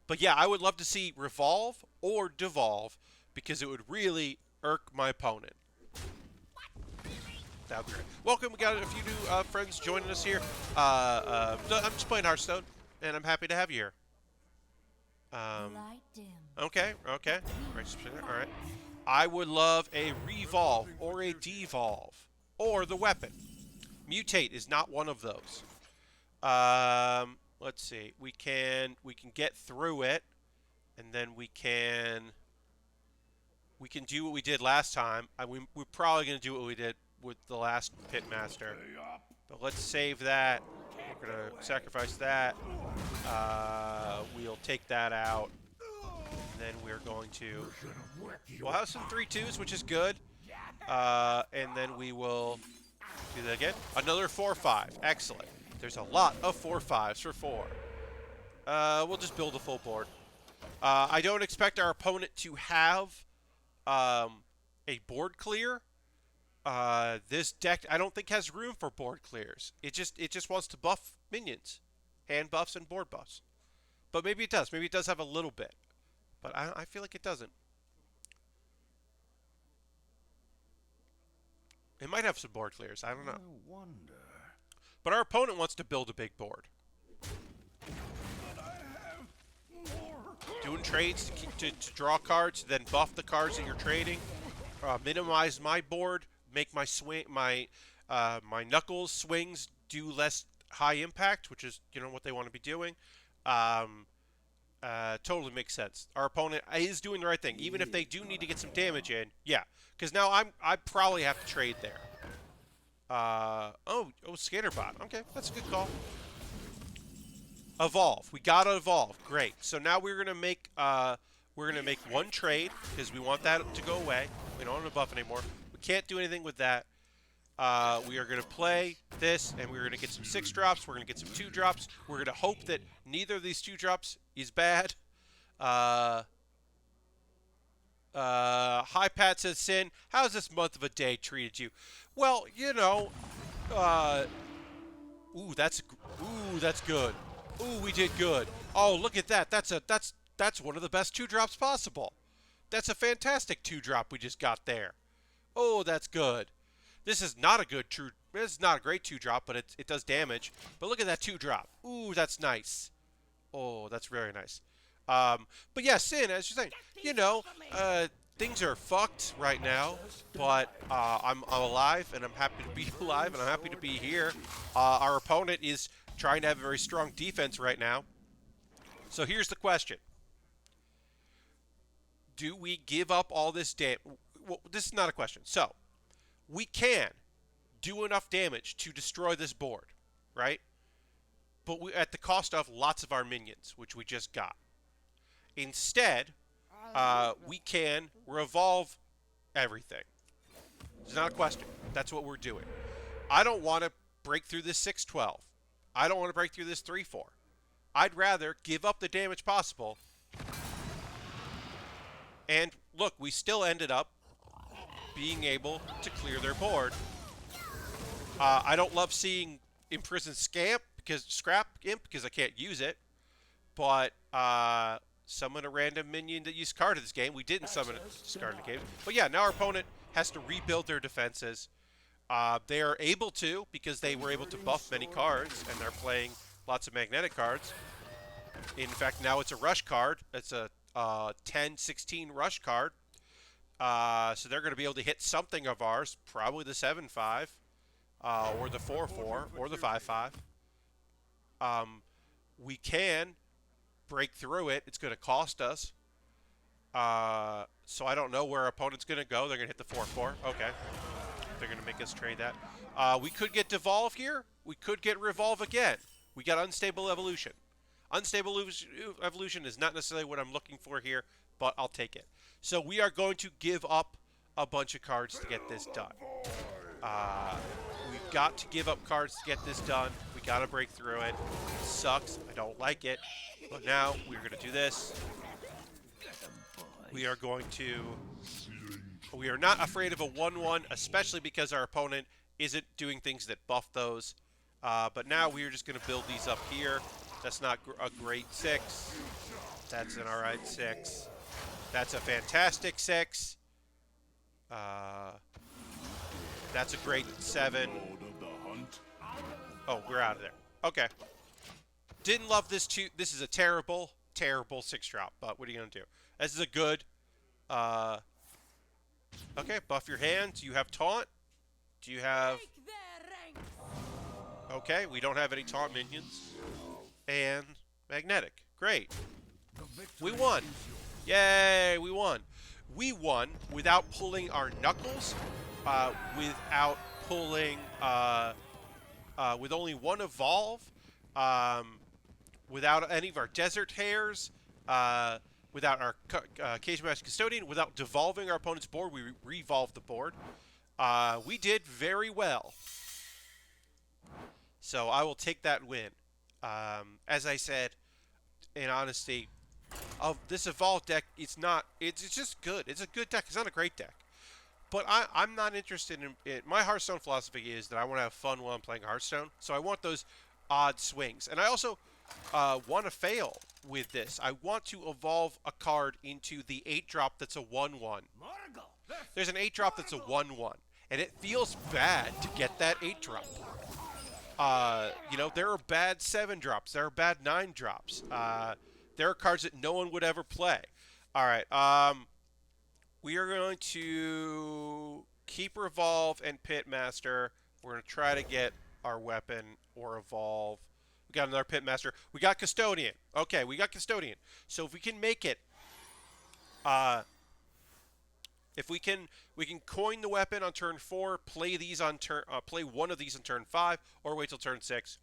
But yeah, I would love to see Revolve or Devolve because it would really irk my opponent. That would be great. Welcome, we got a few new friends joining us here. I'm just playing Hearthstone, and I'm happy to have you here. Okay. All right. I would love a Revolve or a Devolve or the weapon. Mutate is not one of those. Let's see. We can get through it, and then we can do what we did last time. We're probably going to do what we did with the last Pitmaster. But let's save that. We're going to sacrifice that. We'll take that out. And then we're going to... We'll have some 3/2s, which is good. And then we will Do that again. Another 4-5. Excellent. There's a lot of 4-5s for 4. We'll just build a full board. I don't expect our opponent to have a board clear. This deck, I don't think, has room for board clears. It just wants to buff minions, hand buffs and board buffs. But maybe it does. Maybe it does have a little bit. But I feel like it doesn't. It might have some board clears. I don't know. I wonder. But our opponent wants to build a big board. Doing trades to draw cards, then buff the cards that you're trading. Minimize my board. Make my my knuckles swings do less high impact, which is what they want to be doing. Totally makes sense. Our opponent is doing the right thing, even if they do need to get some damage in. Yeah, because now I probably have to trade there. Oh, Skaterbot. Okay, that's a good call. Evolve. We gotta evolve. Great. So now we're gonna make one trade because we want that to go away. We don't want to buff anymore. We can't do anything with that. We are gonna play this, and we're gonna get some 6-drops. We're gonna get some 2-drops. We're gonna hope that neither of these 2-drops is bad. Hi Pat says, Sin, how's this month of a day treated you? Well, ooh, that's good. Ooh, we did good. Oh, look at that. That's one of the best 2-drops possible. That's a fantastic 2-drop we just got there. Oh, that's good. This is not a great 2-drop, but it does damage. But look at that 2-drop. Ooh, that's nice. Oh, that's very nice. But yeah, Sin, as you're saying, things are fucked right now, but I'm alive, and I'm happy to be alive, and I'm happy to be here. Our opponent is trying to have a very strong defense right now. So here's the question. Do we give up all this damage? Well, this is not a question. So, we can do enough damage to destroy this board, right? But at the cost of lots of our minions, which we just got. Instead, we can revolve everything. It's not a question. That's what we're doing. I don't want to break through this 6-12. I don't want to break through this 3-4. I'd rather give up the damage possible. And look, we still ended up being able to clear their board. I don't love seeing Imprisoned Scrap because I can't use it. But summon a random minion that used card in this game. We didn't summon a card in the game. But yeah, now our opponent has to rebuild their defenses. They are able to because they were able to buff many cards, and they're playing lots of magnetic cards. In fact, now it's a rush card. It's a 10-16 rush card. So they're going to be able to hit something of ours, probably the 7-5, or the 4-4, or the 5-5. We can break through it. It's going to cost us. So I don't know where our opponent's going to go. They're going to hit the 4-4. Okay. They're going to make us trade that. We could get Devolve here. We could get Revolve again. We got Unstable Evolution. Unstable Evolution is not necessarily what I'm looking for here, but I'll take it. So we are going to give up a bunch of cards to get this done. We've got to give up cards to get this done. We got to break through it. It sucks. I don't like it. But now we're going to do this. We are going to... We are not afraid of a 1-1, especially because our opponent isn't doing things that buff those. But now we are just going to build these up here. That's not a great 6. That's an alright 6. That's a fantastic 6. That's a great 7. Oh, we're out of there. Okay. Didn't love this 2. This is a terrible, terrible 6-drop, but what are you going to do? This is a good... Okay, buff your hands. You have taunt. Do you have... Okay, we don't have any taunt minions. And magnetic. Great. We won. Yay, we won. We won without pulling our knuckles, without pulling, with only one evolve, without any of our desert hairs, without our Cage Master Custodian, without devolving our opponent's board. We revolved the board. We did very well. So I will take that win. As I said, in honesty, of this evolved deck, it's not. It's just good. It's a good deck. It's not a great deck. But I'm not interested in it. My Hearthstone philosophy is that I want to have fun while I'm playing Hearthstone. So I want those odd swings. And I also want to fail with this. I want to evolve a card into the 8-drop that's a 1/1. There's an 8-drop that's a 1/1. And it feels bad to get that 8-drop. You know, there are bad 7-drops. There are bad 9-drops. There are cards that no one would ever play. All right. We are going to keep Revolve and Pitmaster. We're going to try to get our weapon or evolve. We got another Pitmaster. We got Custodian. Okay, we got Custodian. So if we can make it, if we can coin the weapon on turn 4, play these on play one of these on turn 5, or wait till turn 6.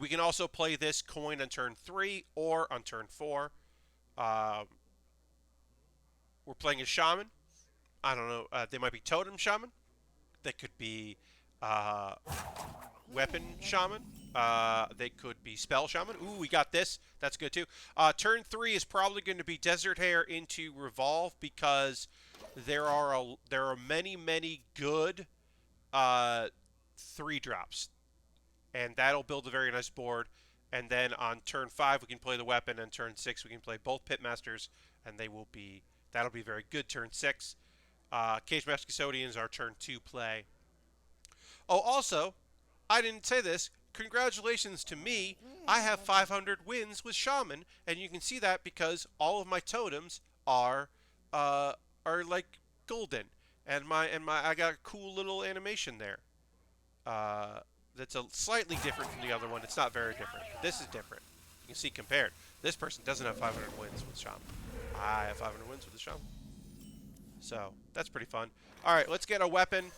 We can also play this coin on turn 3 or on turn 4. We're playing a Shaman. I don't know. They might be Totem Shaman. They could be Weapon Shaman. They could be Spell Shaman. Ooh, we got this. That's good too. Turn 3 is probably going to be Desert Hare into Revolve because there are many good 3-drops, and that'll build a very nice board. And then on turn 5 we can play the weapon, and turn 6 we can play both Pitmasters, and that'll be very good. Turn 6. Cage Master Custodians are turn 2 play. Oh, also, I didn't say this. Congratulations to me. I have 500 wins with Shaman, and you can see that because all of my totems are like golden, and I got a cool little animation there. That's a slightly different from the other one. It's not very different. This is different. You can see compared. This person doesn't have 500 wins with Shaman. I have 500 wins with the Shaman. So, that's pretty fun. Alright, let's get a weapon.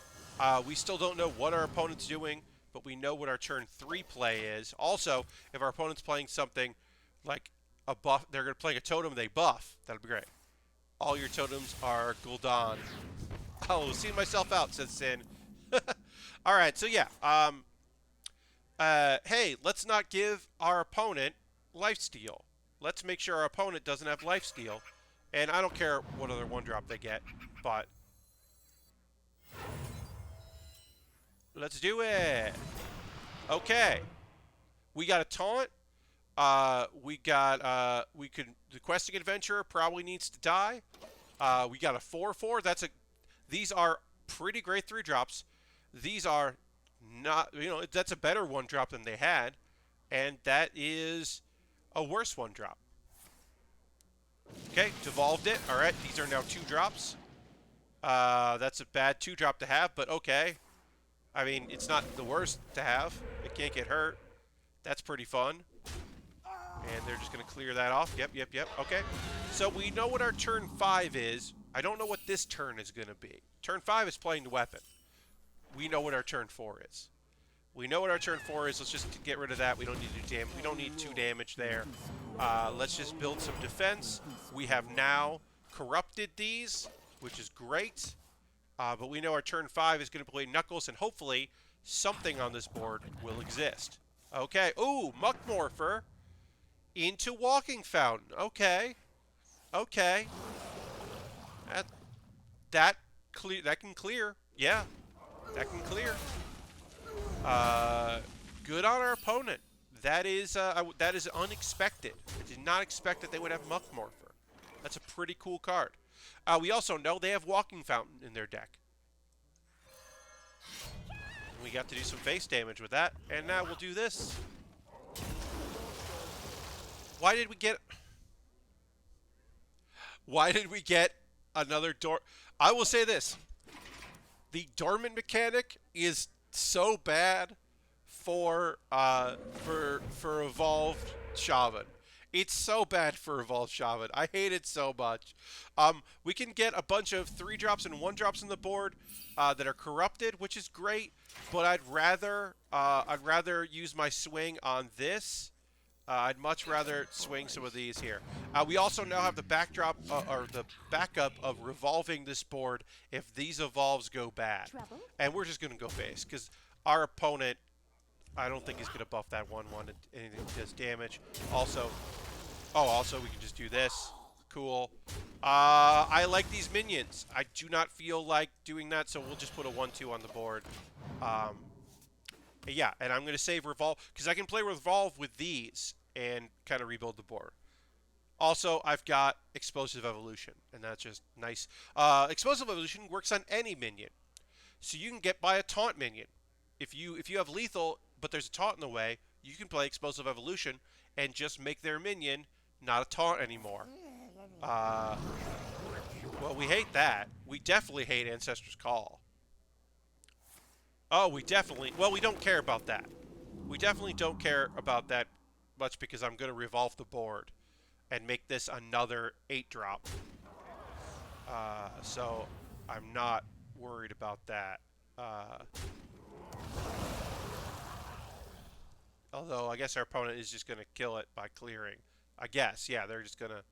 We still don't know what our opponent's doing, but we know what our turn 3 play is. Also, if our opponent's playing something like a buff, they're going to play a totem they buff. That'll be great. All your totems are Gul'dan. Oh, seeing myself out, says Sin. Alright, so yeah. Hey, let's not give our opponent lifesteal. Let's make sure our opponent doesn't have lifesteal. And I don't care what other 1-drop they get, but let's do it. Okay. We got a taunt. The questing adventurer probably needs to die. We got a 4/4. These are pretty great 3-drops. These are not, that's a better 1-drop than they had, and that is a worse 1-drop. Okay, devolved it. All right, these are now 2-drops. That's a bad 2-drop to have, but okay. I mean, it's not the worst to have. It can't get hurt. That's pretty fun. And they're just going to clear that off. Yep. Okay. So we know what our turn 5 is. I don't know what this turn is going to be. Turn 5 is playing the weapon. We know what our turn 4 is. Let's just get rid of that. We don't need to do damage. We don't need 2 damage there. Let's just build some defense. We have now corrupted these, which is great. But we know our turn 5 is going to play Knuckles, and hopefully something on this board will exist. Okay. Ooh, Muckmorpher into Walking Fountain. Okay. That can clear. Yeah. That can clear. Good on our opponent. That is unexpected. I did not expect that they would have Muckmorpher. That's a pretty cool card. We also know they have Walking Fountain in their deck. We got to do some face damage with that, and now we'll do this. Why did we get another door? I will say this. The dormant mechanic is so bad for evolved Shaman. It's so bad for evolved Shaman. I hate it so much. We can get a bunch of 3-drops and 1-drops on the board that are corrupted, which is great. But I'd rather use my swing on this. I'd much rather swing some of these here. We also now have the backdrop or the backup of revolving this board if these evolves go bad. And we're just going to go face because Our opponent, I don't think he's going to buff that 1-1 and anything that does damage. Also, also we can just do this. Cool. I like these minions. I do not feel like doing that, so we'll just put a 1-2 on the board. Yeah, and I'm going to save Revolve, because I can play Revolve with these and kind of rebuild the board. Also, I've got Explosive Evolution, and that's just nice. Explosive Evolution works on any minion. So you can get by a taunt minion. If you have lethal, but there's a taunt in the way, you can play Explosive Evolution and just make their minion not a taunt anymore. Well, we hate that. We definitely hate Ancestor's Call. Oh, we don't care about that. We definitely don't care about that much because I'm going to revolve the board and make this another 8-drop. So I'm not worried about that. Although I guess our opponent is just going to kill it by clearing. I guess, yeah, they're just going to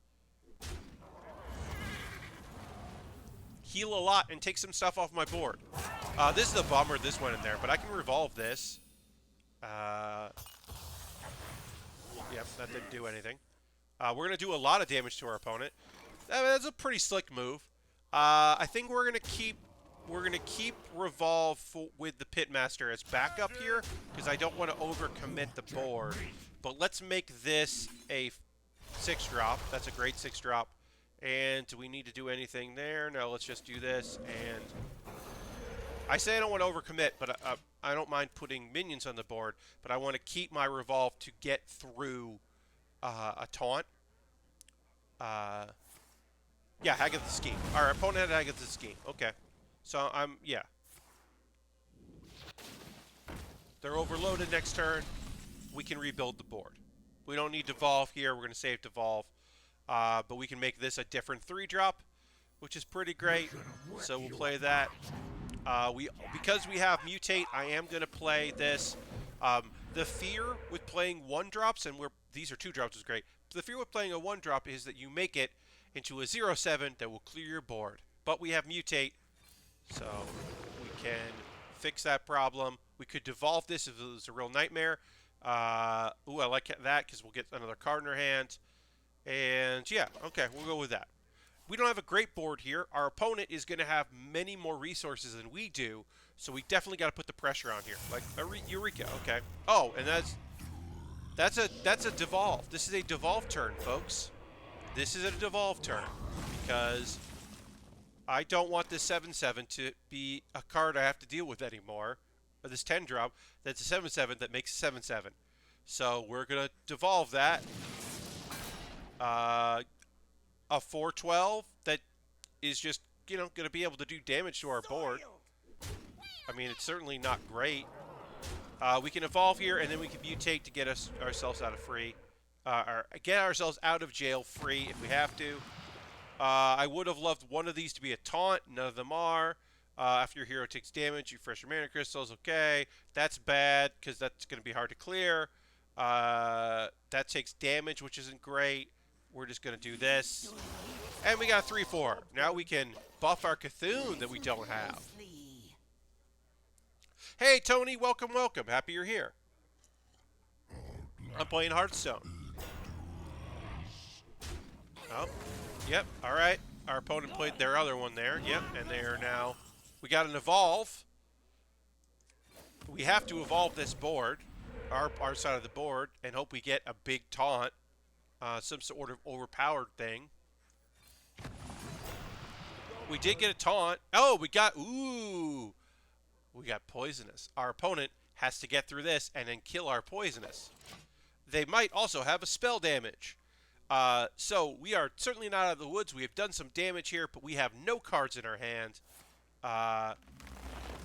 heal a lot and take some stuff off my board. This is a bummer this went in there, but I can revolve this. Yep, that didn't do anything. We're going to do a lot of damage to our opponent. That's a pretty slick move. I think we're going to keep Revolve with the Pitmaster as backup here, because I don't want to overcommit the board. But let's make this a 6-drop. That's a great 6-drop. And do we need to do anything there? No, let's just do this. And I say I don't want to overcommit, but I don't mind putting minions on the board. But I want to keep my Revolve to get through a taunt. Yeah, Hagatha Scheme. Our opponent had Hagatha Scheme. Okay. So yeah. They're overloaded next turn. We can rebuild the board. We don't need Devolve here. We're going to save Devolve. But we can make this a different 3-drop, which is pretty great. So we'll play that. Because we have Mutate, I am going to play this. The fear with playing 1-drops, and these are 2-drops, is great. The fear with playing a 1-drop is that you make it into a 0-7 that will clear your board. But we have Mutate, so we can fix that problem. We could devolve this if it was a real nightmare. Ooh, I like that because we'll get another card in our hand. And yeah, okay, we'll go with that. We don't have a great board here. Our opponent is going to have many more resources than we do, so we definitely got to put the pressure on here. Like Eureka, okay. Oh, and that's a devolve. This is a devolve turn, folks. This is a devolve turn because I don't want this 7/7 to be a card I have to deal with anymore. Or this 10-drop that's a 7/7 that makes a 7/7. So we're gonna devolve that. A 4/12 that is just, you know, going to be able to do damage to our board. I mean, it's certainly not great. We can evolve here, and then we can mutate to get ourselves out of get ourselves out of jail free if we have to. I would have loved one of these to be a taunt. None of them are. After your hero takes damage, you refresh your mana crystals. Okay, that's bad because that's going to be hard to clear. That takes damage, which isn't great. We're just going to do this. And we got a 3/4. Now we can buff our Cthulhu that we don't have. Hey, Tony, welcome, welcome. Happy you're here. I'm playing Hearthstone. Oh, yep, all right. Our opponent played their other one there. Yep, and they are now... We got an evolve. We have to evolve this board, our side of the board, and hope we get a big taunt. Some sort of overpowered thing. We did get a taunt. Oh, we got... Ooh! We got poisonous. Our opponent has to get through this and then kill our poisonous. They might also have a spell damage. So we are certainly not out of the woods. We have done some damage here, but we have no cards in our hand.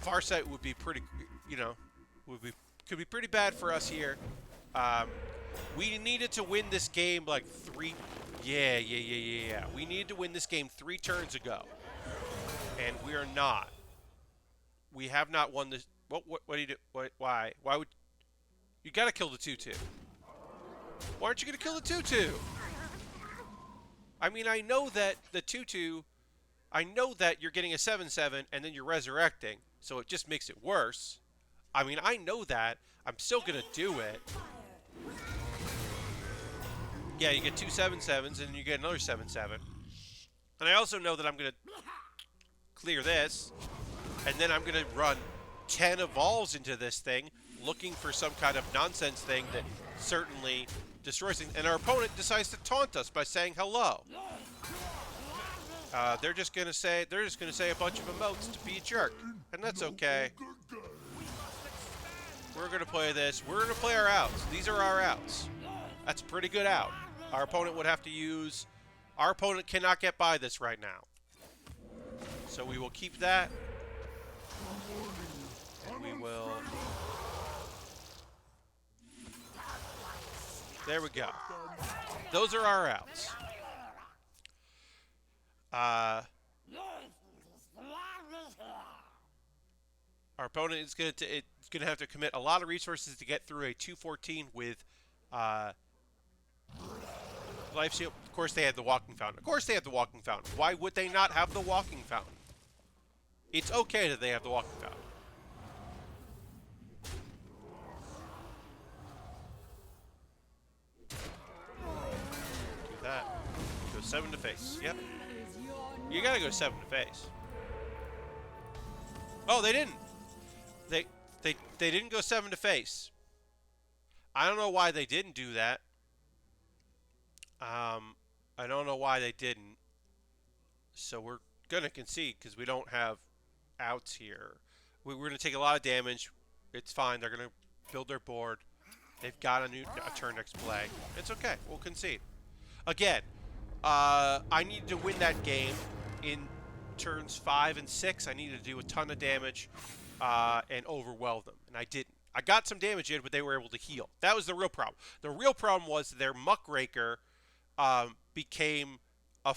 Farsight would be pretty, you know, could be pretty bad for us here. We needed to win this game like yeah. We needed to win this game 3 turns ago, and we are not. We have not won this. What do you do? Why would you gotta kill the 2/2? Why aren't you gonna kill the 2/2? I mean, I know that the 2/2. I know that you're getting a 7/7 and then you're resurrecting, so it just makes it worse. I mean, I know that. I'm still going to do it. Yeah, you get 2 7/7s, and you get another 7/7. And I also know that I'm going to clear this, and then I'm going to run 10 evolves into this thing, looking for some kind of nonsense thing that certainly destroys things. And our opponent decides to taunt us by saying hello. They're just going to say a bunch of emotes to be a jerk, and that's okay. We're going to play this. We're going to play our outs. These are our outs. That's a pretty good out. Our opponent would have to use... Our opponent cannot get by this right now. So we will keep that. And we will... There we go. Those are our outs. Our opponent is going to have to commit a lot of resources to get through a 214 with life steal. Of course they had the walking fountain. Of course they had the walking fountain. Why would they not have the walking fountain? It's okay that they have the walking fountain. Do that. Go 7 to face. Yep. You gotta go 7 to face. Oh, they didn't. They didn't go 7 to face. I don't know why they didn't do that. I don't know why they didn't. So we're gonna concede because we don't have outs here. We're gonna take a lot of damage. It's fine. They're gonna build their board. They've got a turn next play. It's okay. We'll concede. Again, I need to win that game in turns 5 and 6. I needed to do a ton of damage and overwhelm them, and I didn't. I got some damage in, but they were able to heal. That was the real problem. The real problem was their Muckraker became a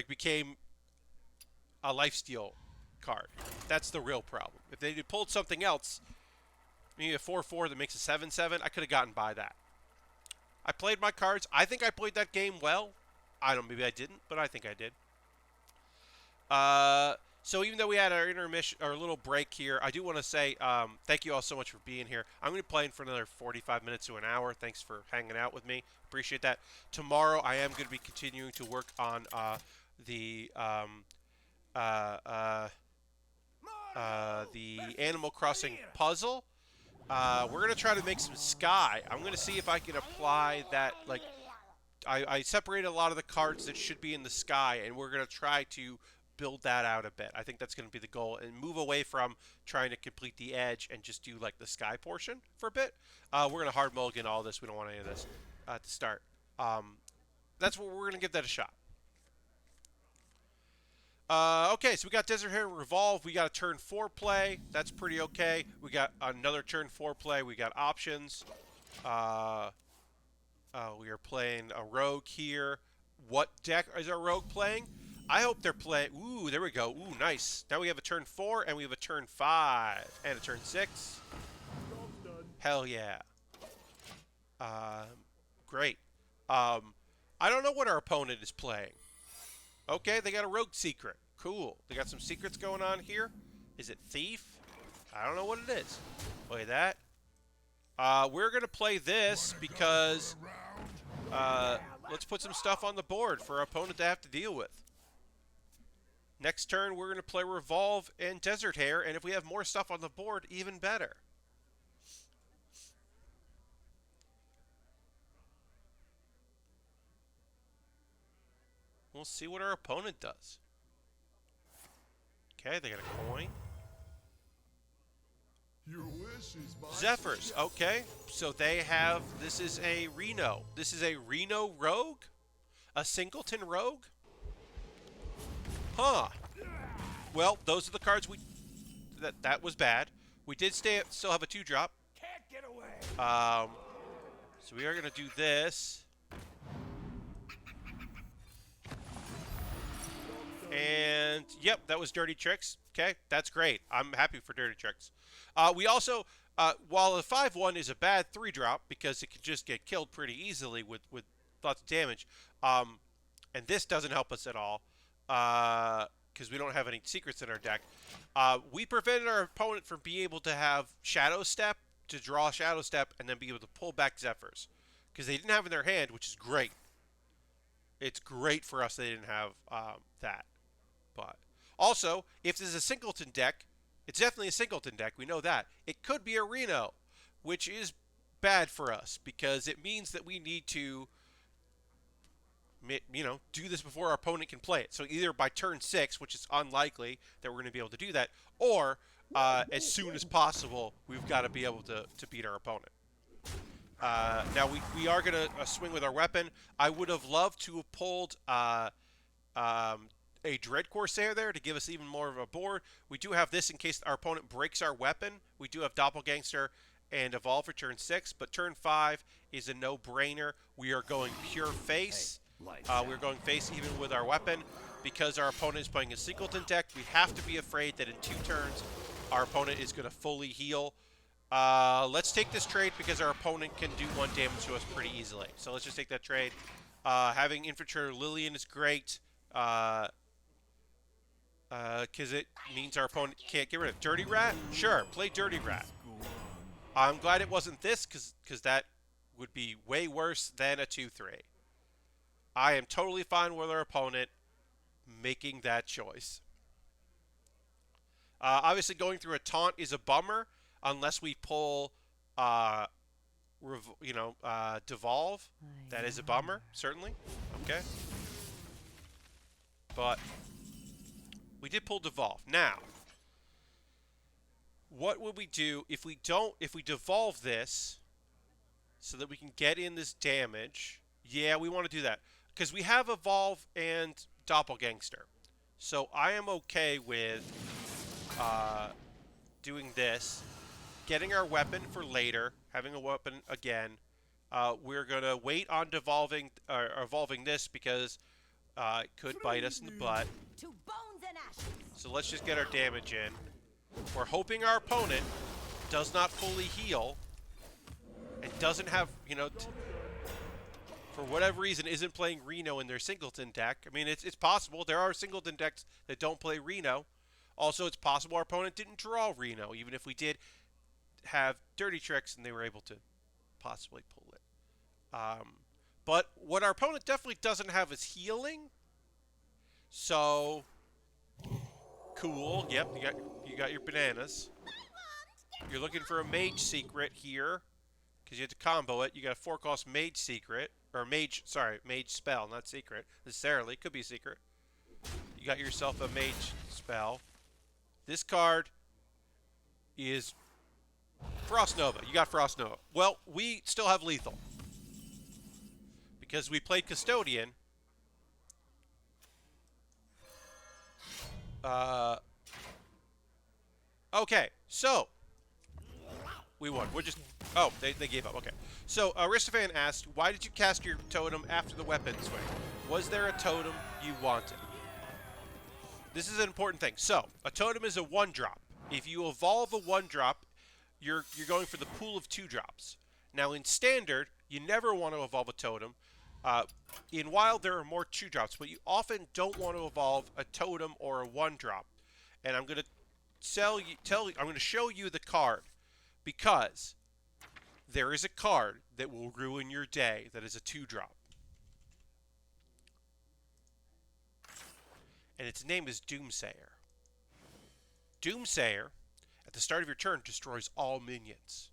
became a lifesteal card. That's the real problem. If they had pulled something else, maybe a 4/4 that makes a 7/7, I could have gotten by that. I played my cards. I think I played that game well. I don't. Maybe I didn't, but I think I did. So even though we had our intermission, our little break here, I do want to say thank you all so much for being here. I'm going to be playing for another 45 minutes to an hour. Thanks for hanging out with me. Appreciate that. Tomorrow I am going to be continuing to work on the Animal Crossing puzzle. We're going to try to make some sky. I'm going to see if I can apply that. Like, I separated a lot of the cards that should be in the sky, and we're going to try to build that out a bit. I think that's going to be the goal, and move away from trying to complete the edge and just do like the sky portion for a bit. We're going to hard mulligan all this. We don't want any of this to start. That's what we're going to give that a shot. Okay, so we got Desert Hare Revolve. We got a turn 4 play. That's pretty okay. We got another turn 4 play. We got options. We are playing a rogue here. What deck is our rogue playing? I hope they're playing... Ooh, there we go. Ooh, nice. Now we have a turn 4, and we have a turn 5. And a turn 6. Hell yeah. Great. I don't know what our opponent is playing. Okay, they got a rogue secret. Cool. They got some secrets going on here. Is it thief? I don't know what it is. Play that. We're going to play this because... let's put some stuff on the board for our opponent to have to deal with. Next turn, we're going to play Revolve and Desert Hare, and if we have more stuff on the board, even better. We'll see what our opponent does. Okay, they got a coin. Your wish is my Zephyrs, okay. So they have, this is a Reno. This is a Reno Rogue? A Singleton Rogue? Huh. Well, those are the cards we... That was bad. We did still have a 2-drop. Can't get away. So we are going to do this. And, yep, that was Dirty Tricks. Okay, that's great. I'm happy for Dirty Tricks. We also, while the 5/1 is a bad 3-drop, because it can just get killed pretty easily with lots of damage, and this doesn't help us at all, because we don't have any secrets in our deck. We prevented our opponent from being able to have Shadow Step, to draw Shadow Step, and then be able to pull back Zephyrs. Because they didn't have in their hand, which is great. It's great for us they didn't have that. But also, if this is a Singleton deck, it's definitely a Singleton deck. We know that. It could be a Reno, which is bad for us because it means that we need to, do this before our opponent can play it. So either by turn 6, which is unlikely that we're going to be able to do that, or as soon as possible, we've got to be able to beat our opponent. Now, we are going to swing with our weapon. I would have loved to have pulled a Dread Corsair there to give us even more of a board. We do have this in case our opponent breaks our weapon. We do have Doppelgangster and Evolve for turn 6, but turn 5 is a no-brainer. We are going pure face. We're going face even with our weapon. Because our opponent is playing a Singleton deck, we have to be afraid that in 2 turns, our opponent is going to fully heal. Let's take this trade because our opponent can do 1 damage to us pretty easily. So let's just take that trade. Having Infiltrator Lillian is great. Because it means our opponent can't get rid of Dirty Rat. Sure, play Dirty Rat. I'm glad it wasn't this because that would be way worse than a 2-3. I am totally fine with our opponent making that choice. Obviously, going through a taunt is a bummer unless we pull, devolve. That is a bummer, certainly. Okay. But we did pull devolve. Now, what would we do if we devolve this so that we can get in this damage? Yeah, we want to do that because we have evolve and Doppelgangster. So I am okay with doing this, getting our weapon for later, having a weapon again. We're gonna wait on evolving this because it could bite us in the butt. To bones and ashes. So let's just get our damage in. We're hoping our opponent does not fully heal and doesn't have, for whatever reason, isn't playing Reno in their Singleton deck. I mean, it's possible. There are Singleton decks that don't play Reno. Also, it's possible our opponent didn't draw Reno, even if we did have Dirty Tricks and they were able to possibly pull it. But what our opponent definitely doesn't have is healing. So, cool. Yep, you got your bananas. You're looking for a Mage Secret here because you have to combo it. You got a 4-cost Mage Secret. Or Mage Spell, not Secret, necessarily. Could be a secret. You got yourself a Mage Spell. This card is Frost Nova. You got Frost Nova. Well, we still have Lethal. Because we played Custodian. Okay, so we won. We're just... Oh, they gave up. Okay. So, Aristophan asked, why did you cast your totem after the weapon swing? Was there a totem you wanted? This is an important thing. So, a totem is a 1-drop. If you evolve a 1-drop, you're going for the pool of 2-drops. Now, in Standard, you never want to evolve a totem. In Wild, there are more 2-drops, but you often don't want to evolve a totem or a 1-drop. And I'm going to I'm going to show you the card because there is a card that will ruin your day that is a 2-drop. And its name is Doomsayer. Doomsayer, at the start of your turn, destroys all minions.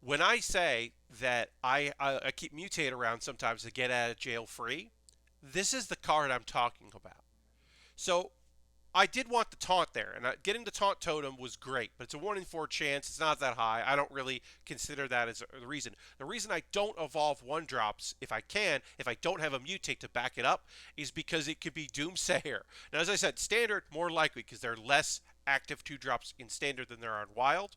When I say that I keep Mutate around sometimes to get out of jail free, this is the card I'm talking about. So, I did want the taunt there, and getting the taunt totem was great, but it's a 1 in 4 chance. It's not that high. I don't really consider that as the reason. The reason I don't evolve 1-drops, if I don't have a Mutate to back it up, is because it could be Doomsayer. Now, as I said, Standard, more likely, because there are less active 2-drops in Standard than there are in Wild.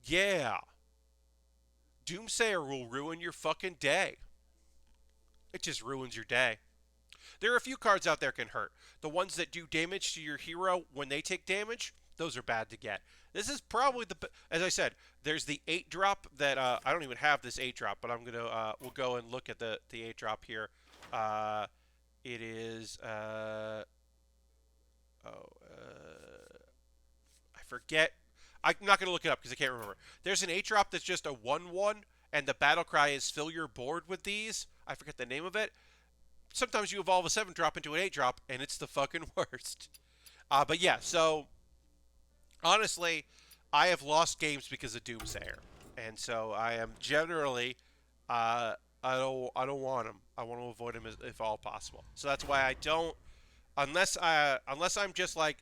Yeah. Doomsayer will ruin your fucking day. It just ruins your day. There are a few cards out there that can hurt. The ones that do damage to your hero when they take damage, those are bad to get. This is probably as I said, there's the 8-drop that I don't even have this 8-drop, but we'll go and look at the 8-drop here. It is I forget. I'm not going to look it up because I can't remember. There's an 8-drop that's just a 1/1, and the battle cry is fill your board with these. I forget the name of it. Sometimes you evolve a 7-drop into an 8-drop, and it's the fucking worst. But yeah, so honestly, I have lost games because of Doomsayer, and so I am generally, I don't want him. I want to avoid him if all possible. So that's why I don't, unless I'm just like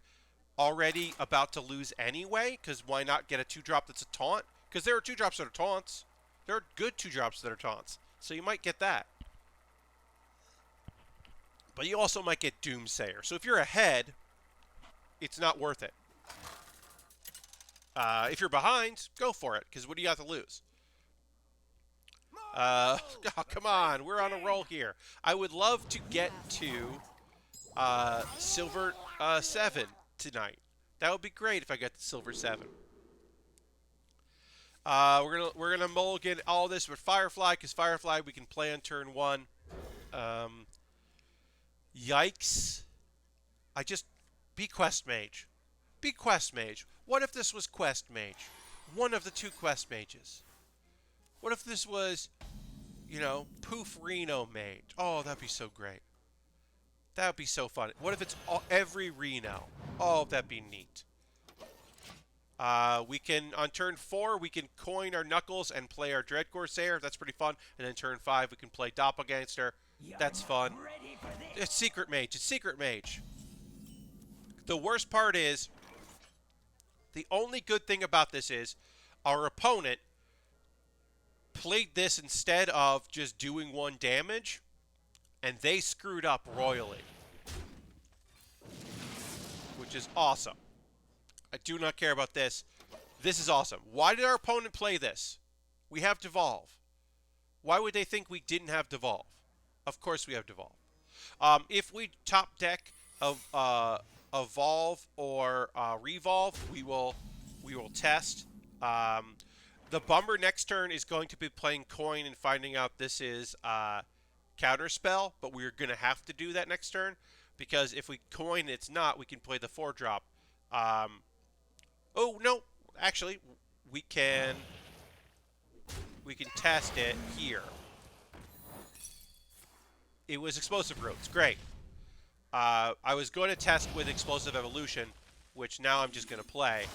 already about to lose anyway. Because why not get a 2-drop that's a taunt? Because there are 2-drops that are taunts. There are good 2-drops that are taunts, so you might get that. But you also might get Doomsayer. So if you're ahead, it's not worth it. If you're behind, go for it, because what do you have to lose? Oh, come on. We're on a roll here. I would love to get to Silver 7 tonight. That would be great if I got to Silver 7. We're gonna mulligan all this with Firefly, because Firefly we can play on turn 1. Yikes. Be Quest Mage. Be Quest Mage. What if this was Quest Mage? One of the 2 Quest Mages. What if this was, Poof Reno Mage? Oh, that'd be so great. That would be so fun. What if it's every Reno? Oh, that'd be neat. We can, on turn 4, we can coin our Knuckles and play our Dread Corsair. That's pretty fun. And then turn 5, we can play Doppelgangster. That's fun. It's Secret Mage. It's Secret Mage. The worst part is, the only good thing about this is, our opponent played this instead of just doing 1 damage, and they screwed up royally. Which is awesome. I do not care about this. This is awesome. Why did our opponent play this? We have Devolve. Why would they think we didn't have Devolve? Of course we have Devolve. If we top deck of Evolve or Revolve, we will test. The Bummer next turn is going to be playing Coin and finding out this is Counterspell, but we're going to have to do that next turn, because if we Coin it's not, we can play the 4-drop. Oh, no. Actually, we can test it here. It was Explosive Roots. Great. I was going to test with Explosive Evolution, which now I'm just going to play.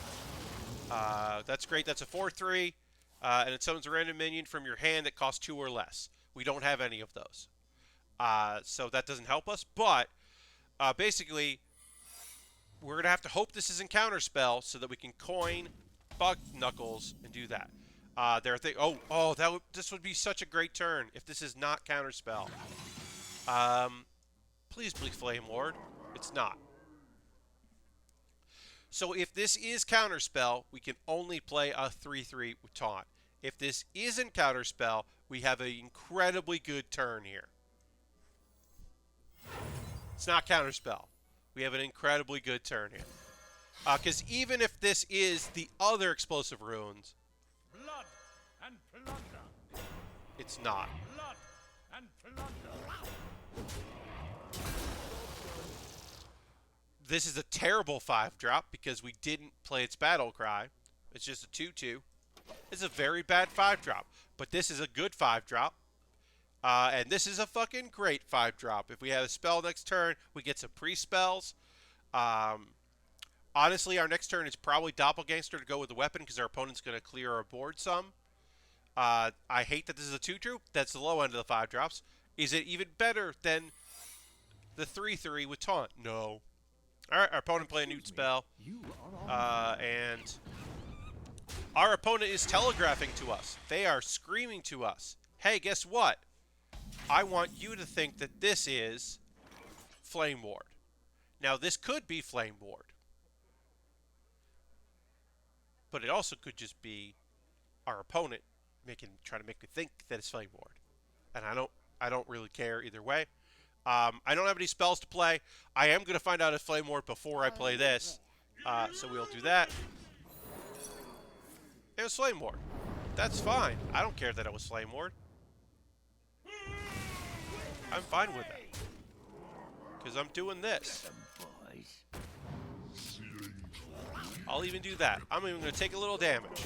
That's great. That's a 4/3. And it summons a random minion from your hand that costs 2 or less. We don't have any of those. So that doesn't help us. But basically, we're going to have to hope this isn't Counterspell so that we can coin Bug Knuckles and do that. This would be such a great turn if this is not Counterspell. Please be Flame Lord. It's not. So if this is Counterspell, we can only play a 3/3 with Taunt. If this isn't Counterspell, we have an incredibly good turn here. It's not Counterspell. We have an incredibly good turn here. Because even if this is the other Explosive Runes, Blood and plunder. it's not. Blood and plunder. This is a terrible 5-drop because we didn't play its Battle Cry. It's just a 2/2. It's a very bad 5-drop. But this is a good 5-drop. And this is a fucking great 5-drop. If we have a spell next turn, we get some pre-spells. Honestly, our next turn is probably Doppelgangster to go with the weapon because our opponent's going to clear our board some. I hate that this is a 2-drop. That's the low end of the 5-drops. Is it even better than the 3/3 with Taunt? No. Alright, our opponent play a new spell. And our opponent is telegraphing to us. They are screaming to us. Hey, guess what? I want you to think that this is Flame Ward. Now, this could be Flame Ward. But it also could just be our opponent trying to make me think that it's Flame Ward. And I don't really care either way. I don't have any spells to play. I am going to find out if Flame Ward before I play this. So we'll do that. It was Flame Ward. That's fine. I don't care that it was Flame Ward. I'm fine with that. Because I'm doing this. I'll even do that. I'm even going to take a little damage.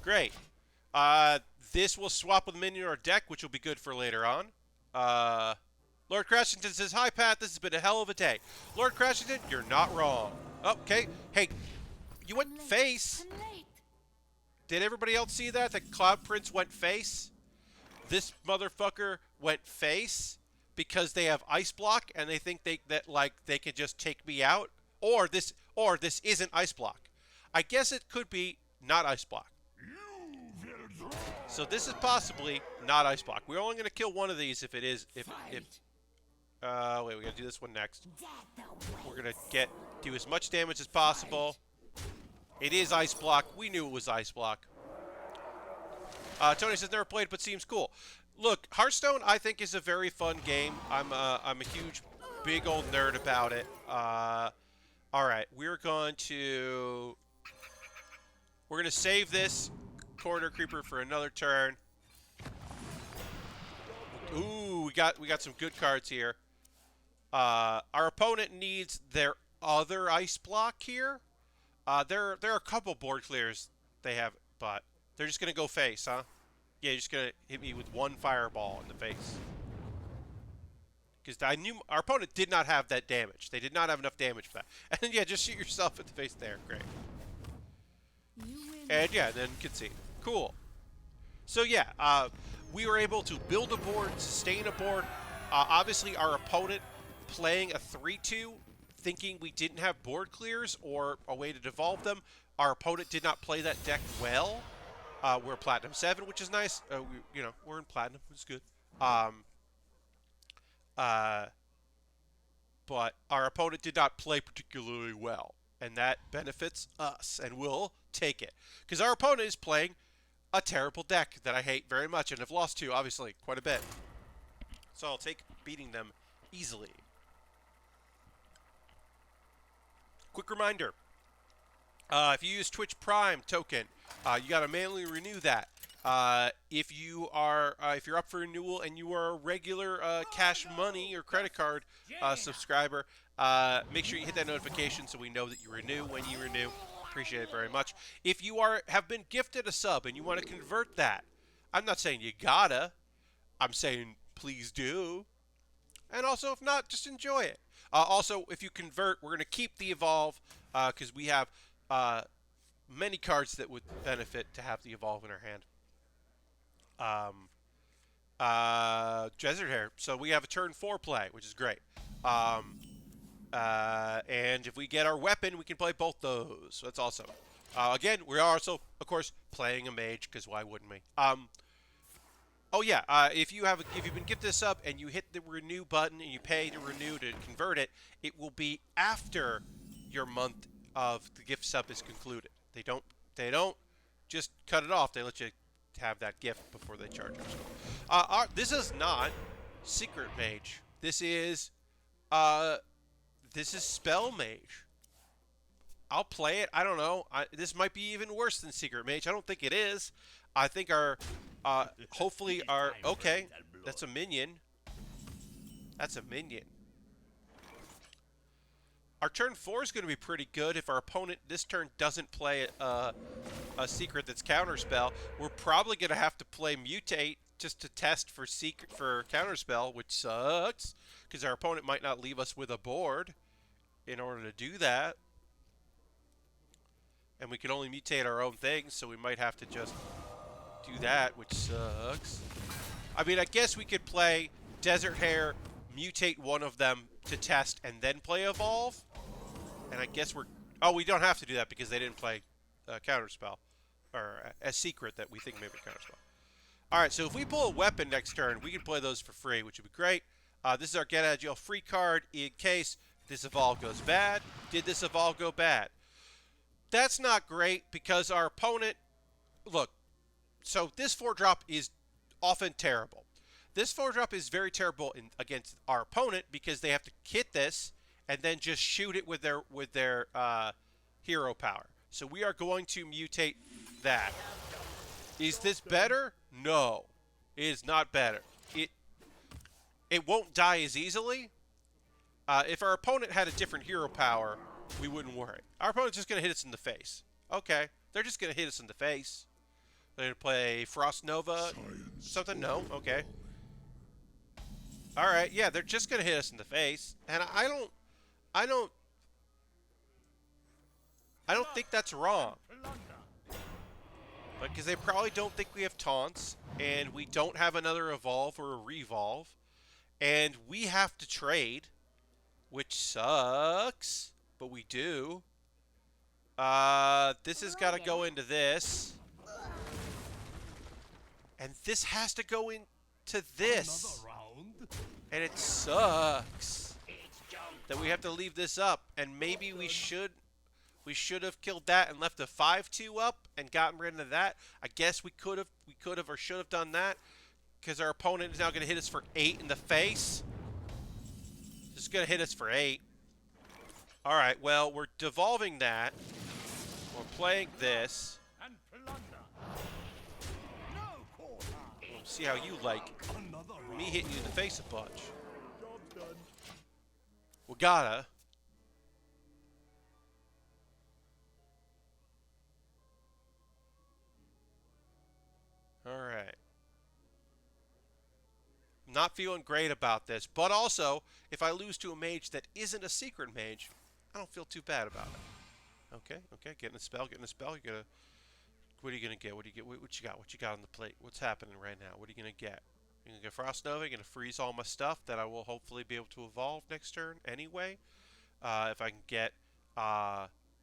Great. This will swap with a minion or deck, which will be good for later on. Lord Crashington says, "Hi, Pat. This has been a hell of a day." Lord Crashington, you're not wrong. Okay. Hey, you went face. Did everybody else see that? That Cloud Prince went face? This motherfucker went face because they have Ice Block and they think they can just take me out. Or this isn't Ice Block. I guess it could be not Ice Block. So this is possibly not Ice Block. We're only going to kill one of these if it is. Wait, we got to do this one next. We're going to do as much damage as possible. It is Ice Block. We knew it was Ice Block. Tony says, never played but seems cool. Look, Hearthstone I think is a very fun game. I'm a huge, big old nerd about it. All right, we're going to save this Corridor Creeper for another turn. Ooh, we got some good cards here. Our opponent needs their other Ice Block here. There are a couple board clears they have, but they're just gonna go face, huh? Yeah, you're just gonna hit me with one fireball in the face. Because I knew our opponent did not have that damage. They did not have enough damage for that. And then, yeah, just shoot yourself in the face there. Great. And yeah, then concede. Cool. So yeah, we were able to build a board, sustain a board. Obviously, our opponent playing a 3-2, thinking we didn't have board clears or a way to devolve them. Our opponent did not play that deck well. We're Platinum 7, which is nice. We're in Platinum, which is good. But our opponent did not play particularly well, and that benefits us, and we'll take it. Because our opponent is playing a terrible deck that I hate very much, and have lost to, obviously, quite a bit. So I'll take beating them easily. Quick reminder, if you use Twitch Prime token, you got to manually renew that. If you're up for renewal and you are a regular Cash Money or credit card subscriber, make sure you hit that notification so we know that you renew when you renew. Appreciate it very much. If you have been gifted a sub and you want to convert that, I'm not saying you gotta. I'm saying please do. And also, if not, just enjoy it. Also, if you convert, we're going to keep the Evolve because we have many cards that would benefit to have the Evolve in our hand. Desert Hair. So we have a turn 4 play, which is great. And if we get our weapon, we can play both those. So that's awesome. Again, we are also, of course, playing a mage, because why wouldn't we? Oh yeah, if you've been gifted a sub and you hit the renew button and you pay to renew to convert it, it will be after your month of the gift sub is concluded. They don't just cut it off. They let you have that gift before they charge you. This is not Secret Mage. This is Spell Mage. I'll play it. I don't know. This might be even worse than Secret Mage. I don't think it is. I think hopefully okay, that's a minion. That's a minion. Our turn 4 is going to be pretty good if our opponent this turn doesn't play a secret that's counterspell. We're probably going to have to play Mutate just to test for counterspell, which sucks because our opponent might not leave us with a board in order to do that. And we can only mutate our own things, so we might have to just do that, which sucks. I mean, I guess we could play Desert Hair, mutate one of them to test, and then play Evolve. And I guess we don't have to do that because they didn't play Counterspell. Or a secret that we think may be Counterspell. Alright, so if we pull a weapon next turn, we can play those for free, which would be great. This is our Get Out of Jail Free card in case this Evolve goes bad. Did this Evolve go bad? That's not great because our opponent... Look, so this 4-drop is often terrible. This 4-drop is very terrible against our opponent because they have to hit this and then just shoot it with their hero power. So we are going to mutate that. Is this better? No. It is not better. it won't die as easily. If our opponent had a different hero power, we wouldn't worry. Our opponent's just going to hit us in the face. Okay, they're just going to hit us in the face. They're going to play Frost Nova, something? No? Okay. Alright, yeah, they're just going to hit us in the face. And I don't think that's wrong. Because they probably don't think we have taunts, and we don't have another evolve or a revolve, and we have to trade, which sucks, but we do. This has got to go into this, and this has to go into this, and it sucks that we have to leave this up, and maybe we should have killed that and left a 5-2 up and gotten rid of that. I guess we could have or should have done that, because our opponent is now going to hit us for 8 in the face. Just going to hit us for 8. All right, well, we're devolving that. We're playing this. We'll see how you like me hitting you in the face a bunch. We gotta. Alright. Not feeling great about this, but also, if I lose to a mage that isn't a secret mage, I don't feel too bad about it. Okay, getting a spell. You're gonna... What are you gonna get? What do you get? What you got? What you got on the plate? What's happening right now? What are you gonna get? You're gonna get Frost Nova, you're gonna freeze all my stuff that I will hopefully be able to evolve next turn anyway. If I can get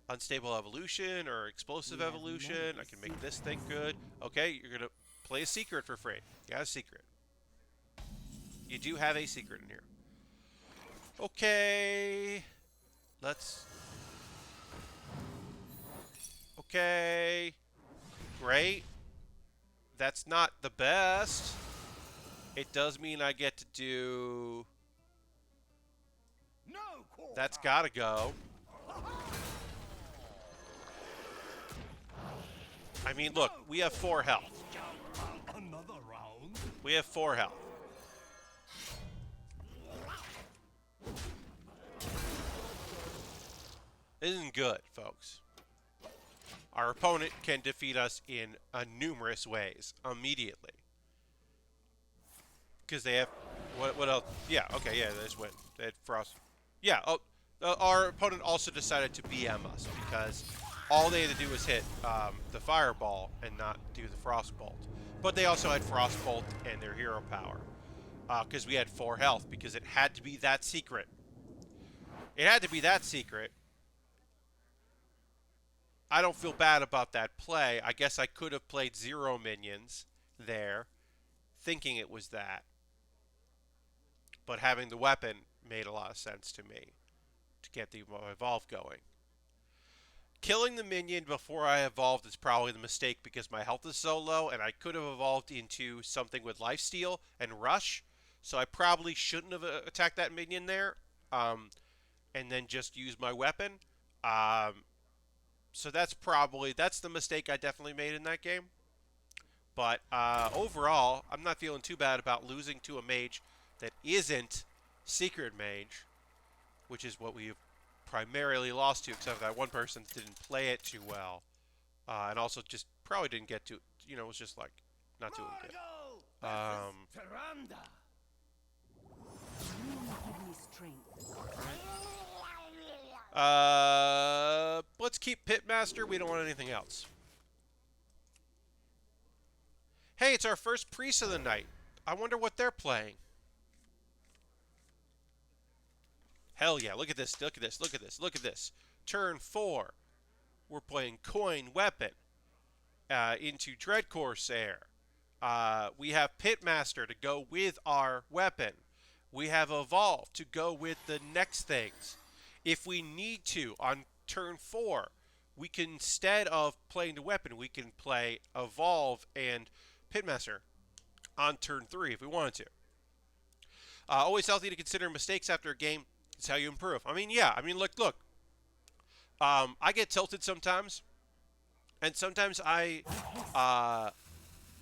Unstable Evolution or Explosive Evolution, I can make this thing good. Okay, you're gonna play a secret for free. You got a secret. You do have a secret in here. Okay. Let's... Okay. Great. That's not the best. It does mean I get to do... That's gotta go. I mean, look, we have 4 health. We have 4 health. This isn't good, folks. Our opponent can defeat us in numerous ways immediately. Because they have... What else? Yeah, okay, yeah, they just went. They had Frost. Yeah, our opponent also decided to BM us because all they had to do was hit the Fireball and not do the Frostbolt. But they also had Frostbolt and their hero power. Because we had 4 health, because it had to be that secret. It had to be that secret. I don't feel bad about that play. I guess I could have played 0 minions there, thinking it was that. But having the weapon made a lot of sense to me to get the evolve going. Killing the minion before I evolved is probably the mistake because my health is so low, and I could have evolved into something with lifesteal and rush, so I probably shouldn't have attacked that minion there, and then just used my weapon. So that's the mistake I definitely made in that game. But overall, I'm not feeling too bad about losing to a mage that isn't Secret Mage, which is what we've primarily lost to, except for that one person didn't play it too well. And also just probably didn't get to, it was just like, not doing good. Let's keep Pitmaster. We don't want anything else. Hey, it's our first priest of the night. I wonder what they're playing. Hell yeah, look at this, look at this, look at this, look at this. Turn 4. We're playing Coin Weapon into Dread Corsair. We have Pitmaster to go with our weapon. We have Evolve to go with the next things. If we need to, on turn 4, we can, instead of playing the weapon, we can play Evolve and Pitmaster on turn 3 if we wanted to. Always healthy to consider mistakes after a game. It's how you improve. I mean, yeah. I mean, look. I get tilted sometimes. And sometimes I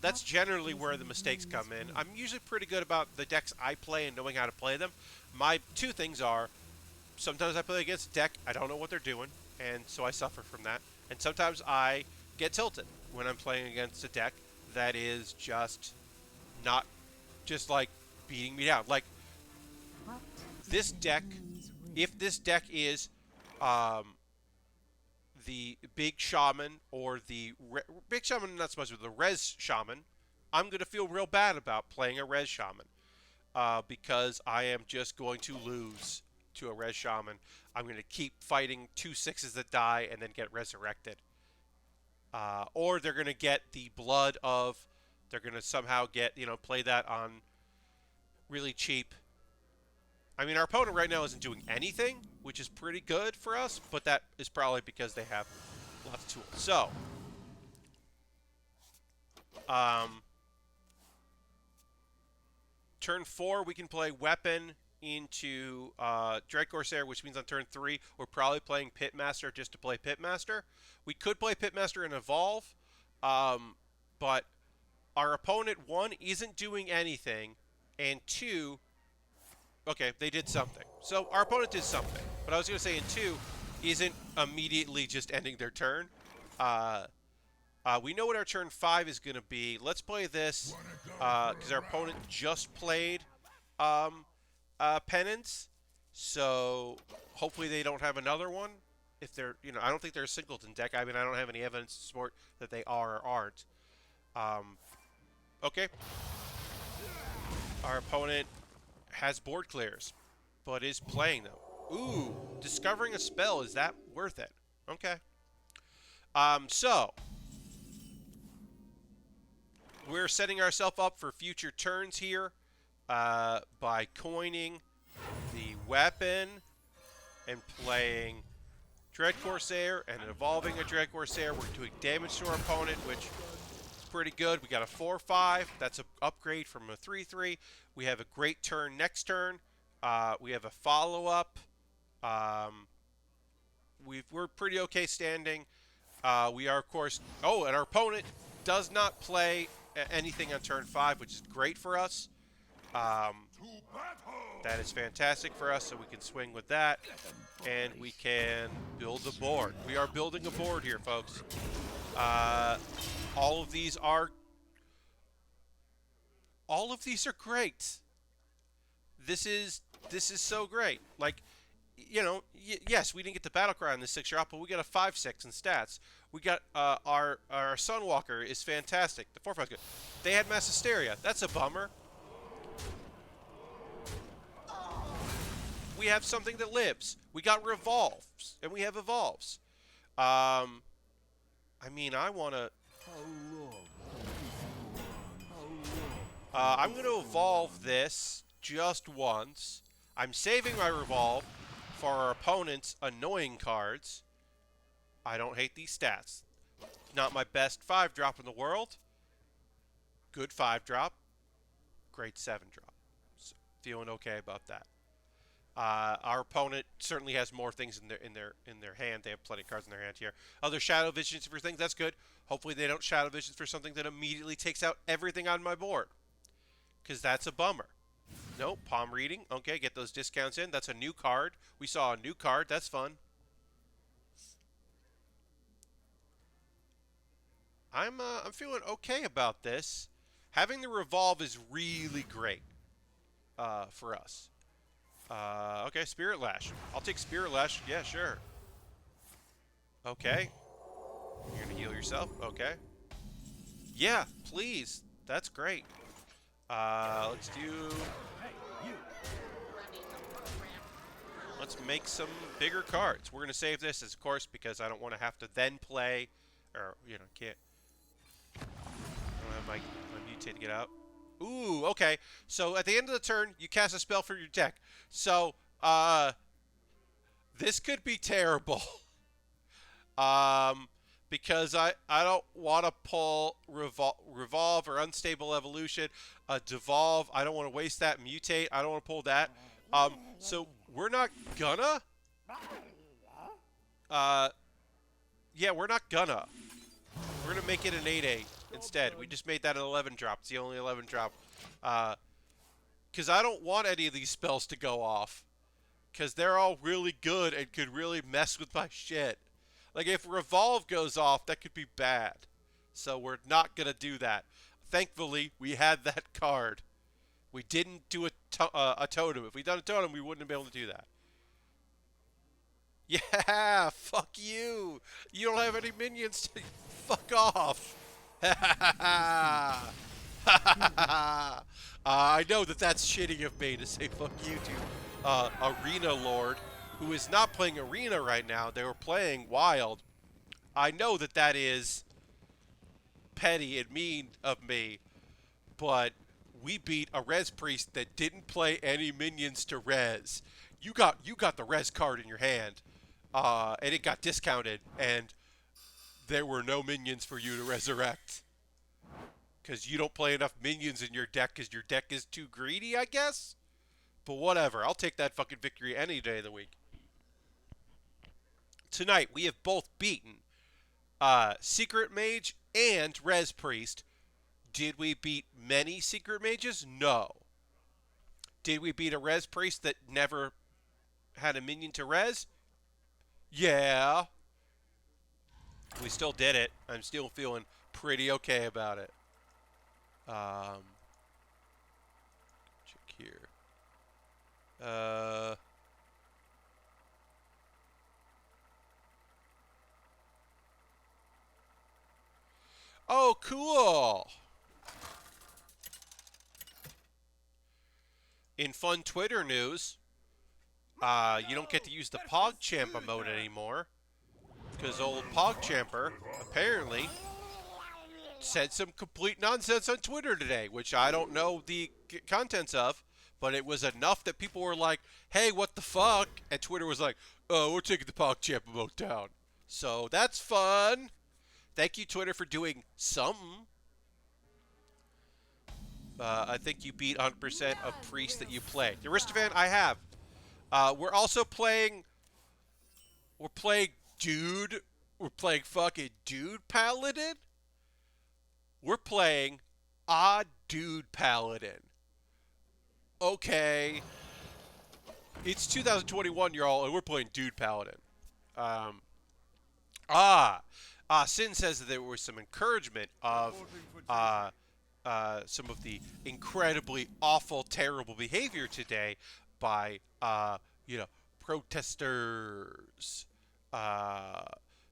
that's generally where the mistakes come in. I'm usually pretty good about the decks I play and knowing how to play them. My two things are, sometimes I play against a deck, I don't know what they're doing, and so I suffer from that. And sometimes I get tilted when I'm playing against a deck that is just not just like beating me down. Like this deck, if this deck is the big shaman or the big shaman, not so much, but the res shaman, I'm going to feel real bad about playing a res shaman because I am just going to lose to a res shaman. I'm going to keep fighting 2 6s that die and then get resurrected. Or they're going to get the blood of, they're going to somehow get, play that on really cheap. I mean, our opponent right now isn't doing anything, which is pretty good for us, but that is probably because they have lots of tools. So, turn 4, we can play Weapon into Dread Corsair, which means on turn 3, we're probably playing Pitmaster just to play Pitmaster. We could play Pitmaster and Evolve, but our opponent, 1, isn't doing anything, and 2, okay, they did something. So our opponent did something. But I was going to say, and 2, isn't immediately just ending their turn. We know what our turn 5 is going to be. Let's play this because our opponent just played Penance. So hopefully they don't have another one. If they're, I don't think they're a singleton deck. I mean, I don't have any evidence to support that they are or aren't. Okay. Our opponent has board clears, but is playing them. Ooh, discovering a spell, is that worth it? Okay. So we're setting ourselves up for future turns here by coining the weapon and playing Dread Corsair and evolving a Dread Corsair. We're doing damage to our opponent, which is pretty good. We got a 4/5. That's an upgrade from a 3/3. We have a great turn next turn. We have a follow-up. We're pretty okay standing. We are, of course... Oh, and our opponent does not play anything on turn 5, which is great for us. That is fantastic for us, so we can swing with that. And we can build a board. We are building a board here, folks. All of these are great. This is so great. Like, yes, we didn't get the battle cry on this 6 drop, but we got a 5/6 in stats. We got our Sunwalker is fantastic. The 4/5 is good. They had Mass Hysteria. That's a bummer. We have something that lives. We got Revolves, and we have Evolves. I mean, I want to... I'm going to evolve this just once. I'm saving my Revolve for our opponent's annoying cards. I don't hate these stats. Not my best 5-drop in the world. Good 5-drop. Great 7-drop. So, feeling okay about that. Our opponent certainly has more things in their hand. They have plenty of cards in their hand here. Other Shadow Visions for things, that's good. Hopefully they don't Shadow Visions for something that immediately takes out everything on my board. Because that's a bummer. Nope, palm reading. Okay, get those discounts in. That's a new card. We saw a new card. That's fun. I'm feeling okay about this. Having the Revolve is really great for us. Okay, Spirit Lash. I'll take Spirit Lash. Yeah, sure. Okay. You're going to heal yourself? Okay. Yeah, please. That's great. Let's do... Let's make some bigger cards. We're going to save this, of course, because I don't want to have to then play... Or, can't... I don't have my mutate to get out. Ooh, okay. So at the end of the turn, you cast a spell for your deck. So, this could be terrible. Because I don't want to pull Revolve or Unstable Evolution. Devolve, I don't want to waste that. Mutate, I don't want to pull that. So we're not gonna. Yeah, we're not gonna. We're gonna make it an 8/8 instead. We just made that an 11 drop. It's the only 11 drop. Because I don't want any of these spells to go off. Because they're all really good and could really mess with my shit. Like, if Revolve goes off, that could be bad. So we're not going to do that. Thankfully, we had that card. We didn't do a totem. If we'd done a totem, we wouldn't have been able to do that. Yeah, fuck you. You don't have any minions to fuck off. I know that that's shitty of me to say fuck you to Arena Lord, who is not playing Arena right now. They were playing Wild. I know that that is petty and mean of me, but we beat a res priest that didn't play any minions to res. You got the res card in your hand, and it got discounted, and there were no minions for you to resurrect. Because you don't play enough minions in your deck because your deck is too greedy, I guess? But whatever, I'll take that fucking victory any day of the week. Tonight, we have both beaten Secret Mage and Res Priest. Did we beat many Secret Mages? No. Did we beat a Res Priest that never had a minion to res? Yeah. We still did it. I'm still feeling pretty okay about it. Check here. Oh, cool. In fun Twitter news, you don't get to use the PogChamp emote anymore. Because old PogChamper apparently said some complete nonsense on Twitter today, which I don't know the contents of, but it was enough that people were like, hey, what the fuck? And Twitter was like, oh, we're taking the PogChamp emote down. So that's fun. Thank you, Twitter, for doing something. I think you beat 100% of priests that you played. Aristophan, I have. We're also playing... We're playing Dude. We're playing fucking Dude Paladin. We're playing Odd Dude Paladin. Okay. It's 2021, y'all, and we're playing Dude Paladin. Sin says that there was some encouragement of some of the incredibly awful, terrible behavior today by, protesters.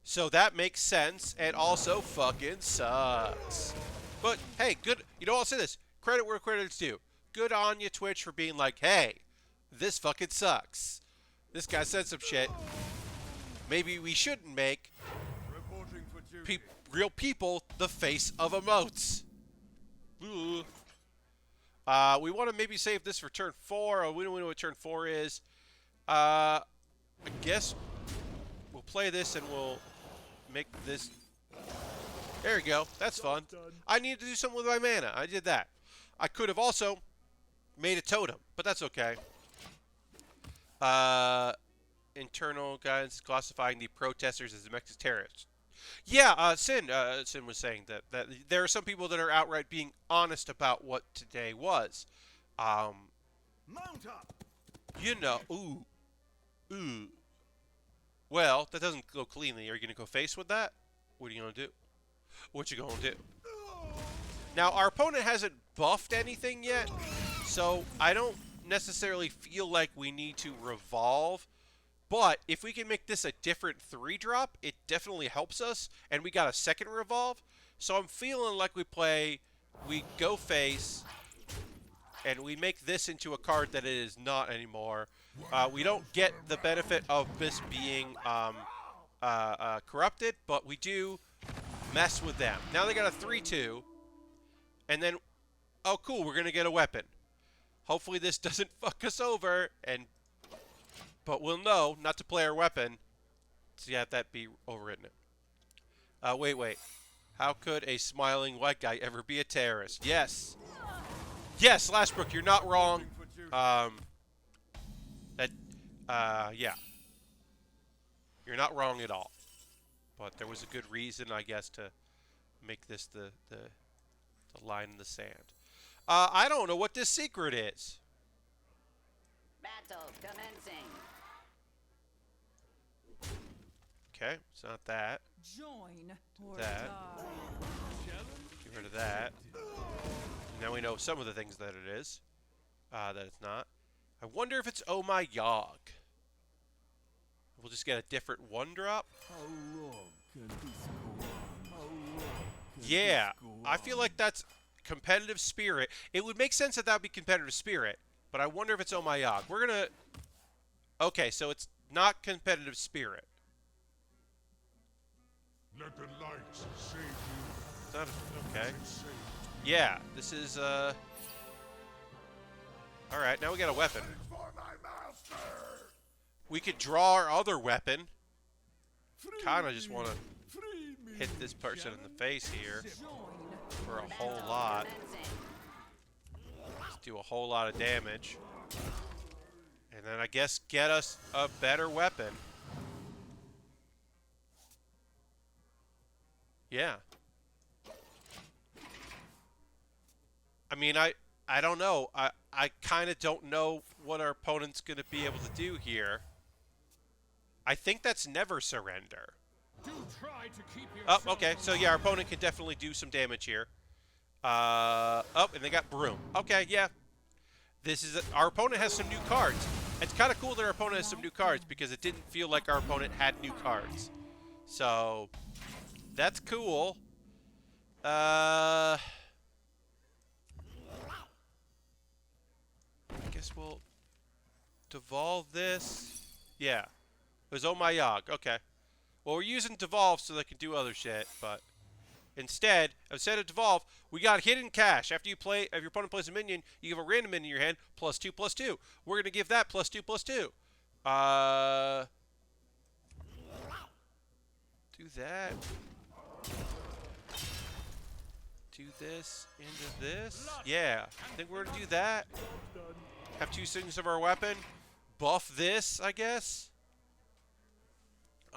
So that makes sense and also fucking sucks. But, hey, good. You know, I'll say this. Credit where credit's due. Good on you, Twitch, for being like, hey, this fucking sucks. This guy said some shit. Maybe we shouldn't make real people the face of emotes. Ooh. We want to maybe save this for turn 4. We don't know what turn 4 is. I guess we'll play this and we'll make this. There we go. That's fun. I needed to do something with my mana. I did that. I could have also made a totem, but that's okay. Internal guidance classifying the protesters as domestic terrorists. Yeah, Sin was saying that there are some people that are outright being honest about what today was. Mount up. You know, ooh. Well, that doesn't go cleanly. Are you gonna go face with that? What are you gonna do? What you gonna do? Now, our opponent hasn't buffed anything yet, so I don't necessarily feel like we need to revolve. But if we can make this a different 3-drop, it definitely helps us. And we got a second revolve. So I'm feeling like we go face, and we make this into a card that it is not anymore. We don't get the benefit of this being corrupted, but we do mess with them. Now they got a 3-2. And then, oh cool, we're going to get a weapon. Hopefully this doesn't fuck us over, but we'll know not to play our weapon to have that be overwritten. Wait. How could a smiling white guy ever be a terrorist? Yes. Yes, Lashbrook, you're not wrong. Yeah. You're not wrong at all. But there was a good reason, I guess, to make this the line in the sand. I don't know what this secret is. Battle commencing. Okay, it's not that. Join or That. die. Get rid of that. Now we know some of the things that it is. That it's not. I wonder if it's Oh My Yogg. We'll just get a different one drop. Yeah, I feel like that's competitive spirit. It would make sense that that would be competitive spirit, but I wonder if it's Oh My Yogg. We're gonna... Okay, so it's not competitive spirit. Let the light save you. It's not... Okay. Yeah, this is, Alright, now we got a weapon. For my master. We could draw our other weapon. Kinda just wanna hit this person in the face here for a whole lot. Just do a whole lot of damage. And then I guess get us a better weapon. Yeah. I mean, I don't know. I kind of don't know what our opponent's going to be able to do here. I think that's never surrender. Do try to keep Oh, okay. So, yeah, our opponent can definitely do some damage here. Oh, and they got Broom. Okay, yeah. This is... Our opponent has some new cards. It's kind of cool that our opponent has some new cards because it didn't feel like our opponent had new cards. So, that's cool. I guess we'll devolve this. Yeah. It was Oh My Yogg. Okay. Well, we're using devolve so they can do other shit, but instead of devolve, we got hidden cash. After you play, if your opponent plays a minion, you give a random minion in your hand, +2/+2. We're gonna give that +2/+2. Do that. Do this into this. Yeah, I think we're gonna do that. Have two signals of our weapon. Buff this, I guess.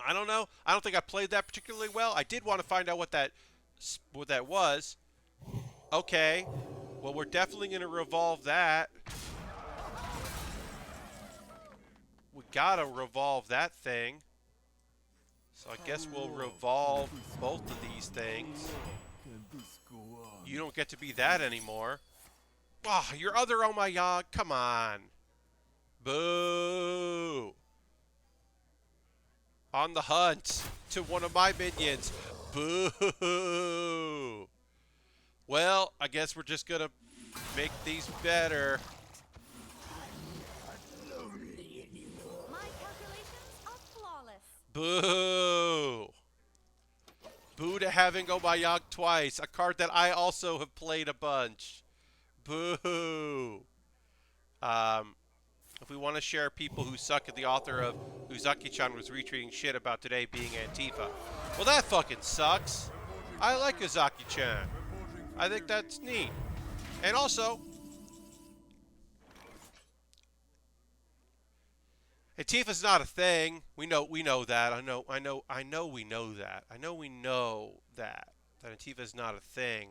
I don't know. I don't think I played that particularly well. I did want to find out what that was. Okay. Well, we're definitely going to revolve that. We got to revolve that thing. So I guess we'll revolve both of these things. You don't get to be that anymore. Oh, your other Oh My Yogg. Come on. Boo. On the hunt to one of my minions. Boo. Well, I guess we're just going to make these better. My calculations are flawless. Boo. Boo to having Oh My Yogg twice. A card that I also have played a bunch. Boo. If we want to share people who suck at the author of Uzaki-chan was retweeting shit about today being Antifa. Well, that fucking sucks. I like Uzaki-chan. I think that's neat. And also, Antifa's not a thing. We know that. I know we know that. I know we know that Antifa's not a thing.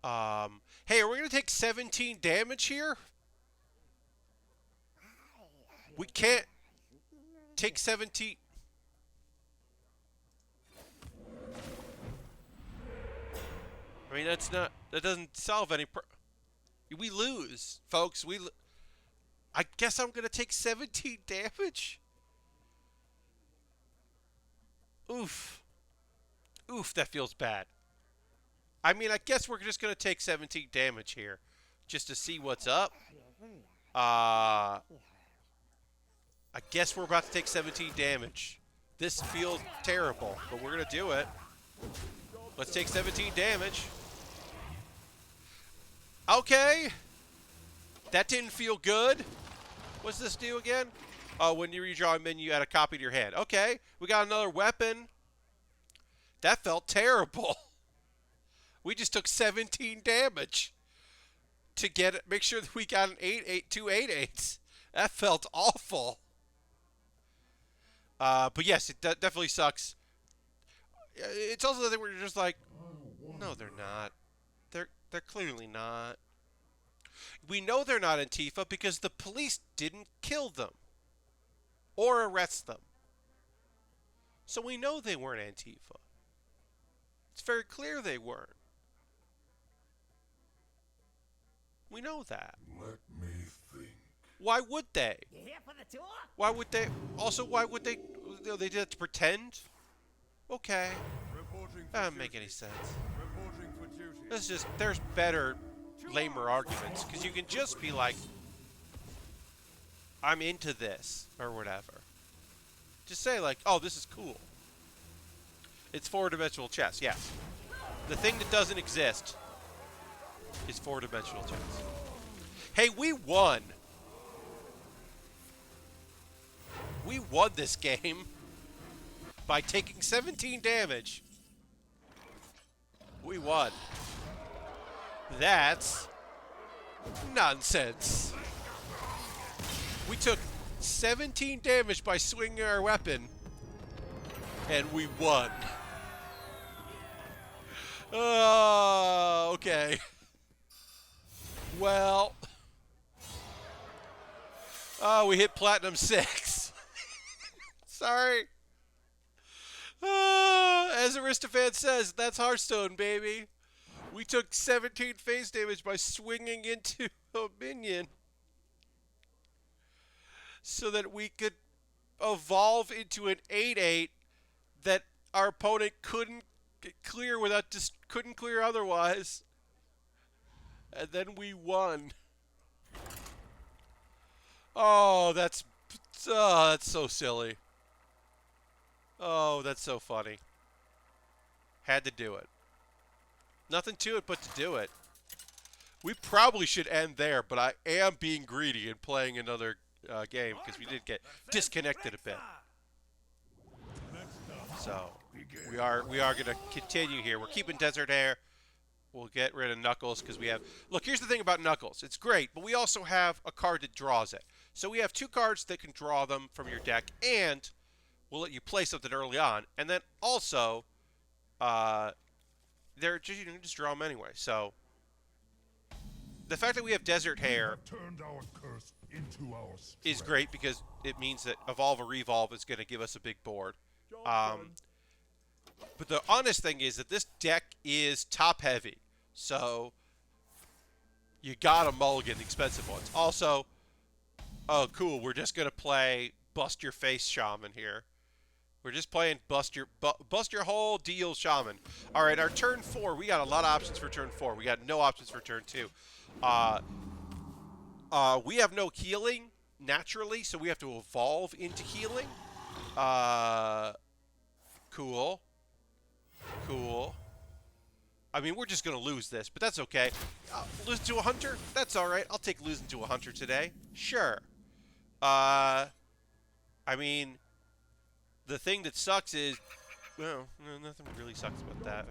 Hey, are we gonna take 17 damage here? We can't take 17. I mean, that doesn't solve any we lose, folks. I guess I'm going to take 17 damage. Oof. Oof, that feels bad. I mean, I guess we're just going to take 17 damage here just to see what's up. I guess we're about to take 17 damage. This feels terrible, but we're going to do it. Let's take 17 damage. Okay. That didn't feel good. What's this do again? Oh, when you redraw a menu, you add a copy to your hand. Okay. We got another weapon. That felt terrible. We just took 17 damage to get it. Make sure that we got an 2 8/8s. That felt awful. But yes, it definitely sucks. it's also the thing where you're just like, no, they're not. They're clearly not. We know they're not Antifa because the police didn't kill them or arrest them. So we know they weren't Antifa. It's very clear they weren't. We know that. Let me think. Why would they? You here for the tour? Why would they? Also, why would they? They did it to pretend? Okay. Reporting for That doesn't make duty. any sense. Reporting for duty. It's just, there's better, lamer arguments. Because you can just be like, I'm into this, or whatever. Just say like, oh, this is cool. It's four-dimensional chess, yes. The thing that doesn't exist is four-dimensional chess. Hey, we won! We won this game by taking 17 damage. We won. That's nonsense. We took 17 damage by swinging our weapon, and we won. Oh, okay. Well. Oh, we hit Platinum 6. Sorry. As Aristophan says, that's Hearthstone, baby. We took 17 phase damage by swinging into a minion so that we could evolve into an 8/8 that our opponent couldn't clear couldn't clear otherwise. And then we won. Oh, that's so silly. Oh, that's so funny. Had to do it. Nothing to it but to do it. We probably should end there, but I am being greedy and playing another game because we did get disconnected a bit. So we are going to continue here. We're keeping Desert Air. We'll get rid of Knuckles because we have... Look, here's the thing about Knuckles. It's great, but we also have a card that draws it. So we have two cards that can draw them from your deck, and we'll let you play something early on. And then also, they're just, you can just draw them anyway. So the fact that we have Desert Hair Turned our curse into our is strength. great because it means that Evolve or Revolve is going to give us a big board. But the honest thing is that this deck is top heavy. So you got to mulligan the expensive ones. Also, oh cool, we're just going to play Bust Your Face Shaman here. We're just playing Bust Your Whole Deal Shaman. All right, our turn 4, we got a lot of options for turn 4. We got no options for turn 2. We have no healing naturally, so we have to evolve into healing. Cool. Cool. I mean, we're just going to lose this, but that's okay. Lose to a hunter? That's all right. I'll take losing to a hunter today. Sure. I mean, the thing that sucks is... Well, no, nothing really sucks about that.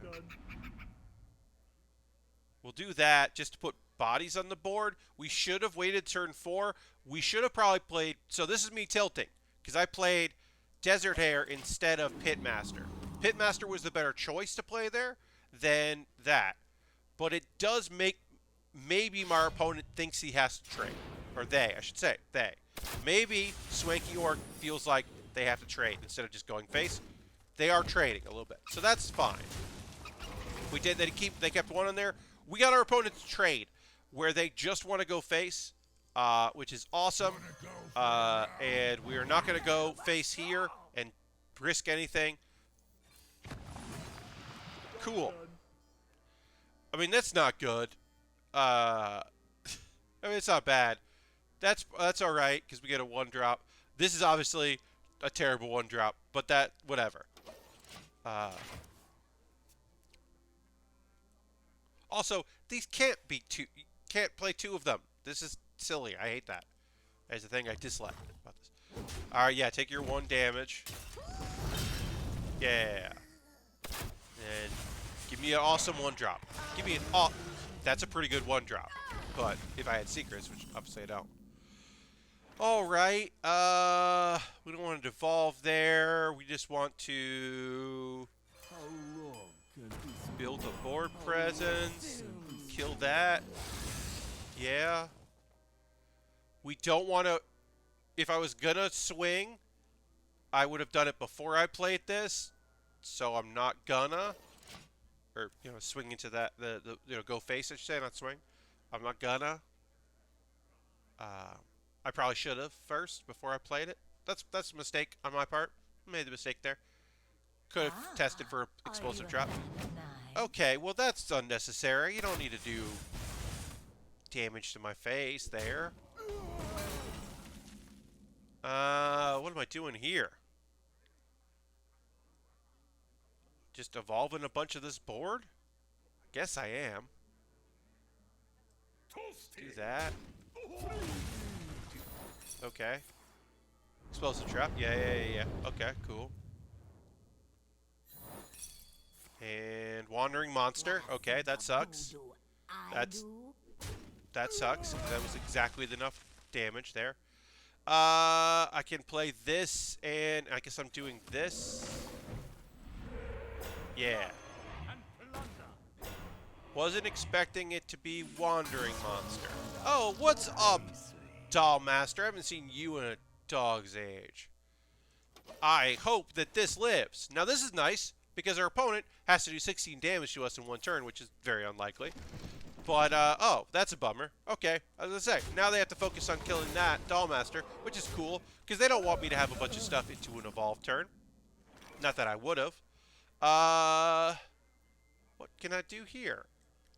We'll do that just to put bodies on the board. We should have waited turn 4. We should have probably played... So this is me tilting, because I played Desert Hair instead of Pitmaster. Pitmaster was the better choice to play there than that. But it does make... Maybe my opponent thinks he has to trade. Or they, I should say. They. Maybe Swanky Orc feels like they have to trade instead of just going face. They are trading a little bit. So that's fine. We did. They kept one in there. We got our opponent to trade where they just want to go face, which is awesome. And we are not going to go face here and risk anything. Cool. I mean, that's not good. I mean, it's not bad. That's all right because we get a 1-drop. This is obviously a terrible 1-drop, but that whatever. Also, these can't be two. You can't play 2 of them. This is silly. I hate that. That's the thing I dislike about this. All right, yeah, take your 1 damage. Yeah. And give me an awesome 1-drop. Give me an that's a pretty good 1-drop. But if I had secrets, which obviously I don't. All right. We don't want to devolve there. We just want to Build a board presence. Kill that. Yeah. We don't want to... If I was gonna swing, I would have done it before I played this. So I'm not gonna. Or, swing into that... go face, I should say, not swing. I'm not gonna. I probably should have first before I played it. That's a mistake on my part. Made the mistake there. Could have tested for explosive drop. Okay, well that's unnecessary. You don't need to do damage to my face there. What am I doing here? Just evolving a bunch of this board? I guess I am. Do that. Okay. Explosive trap. Yeah. Okay, cool. And Wandering Monster. Okay, that sucks. That sucks. That was exactly enough damage there. I can play this, and I guess I'm doing this. Yeah. Wasn't expecting it to be Wandering Monster. Oh, what's up, Doll Master? I haven't seen you in a dog's age. I hope that this lives. Now, this is nice, because our opponent has to do 16 damage to us in one turn, which is very unlikely. But, oh, that's a bummer. Okay, as I say, now they have to focus on killing that Dollmaster, which is cool, because they don't want me to have a bunch of stuff into an evolved turn. Not that I would have. What can I do here?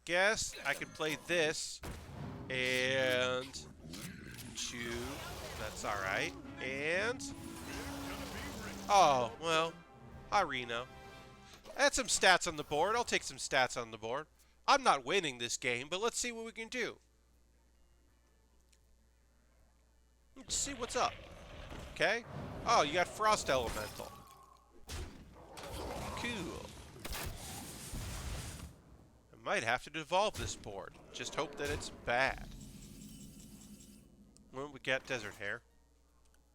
Guess I can play this, and 2, that's alright, and, oh, well, hi Reno. Add some stats on the board. I'll take some stats on the board. I'm not winning this game, but let's see what we can do. Let's see what's up. Okay. Oh, you got Frost Elemental. Cool. I might have to devolve this board. Just hope that it's bad. Well, we got Desert Hare.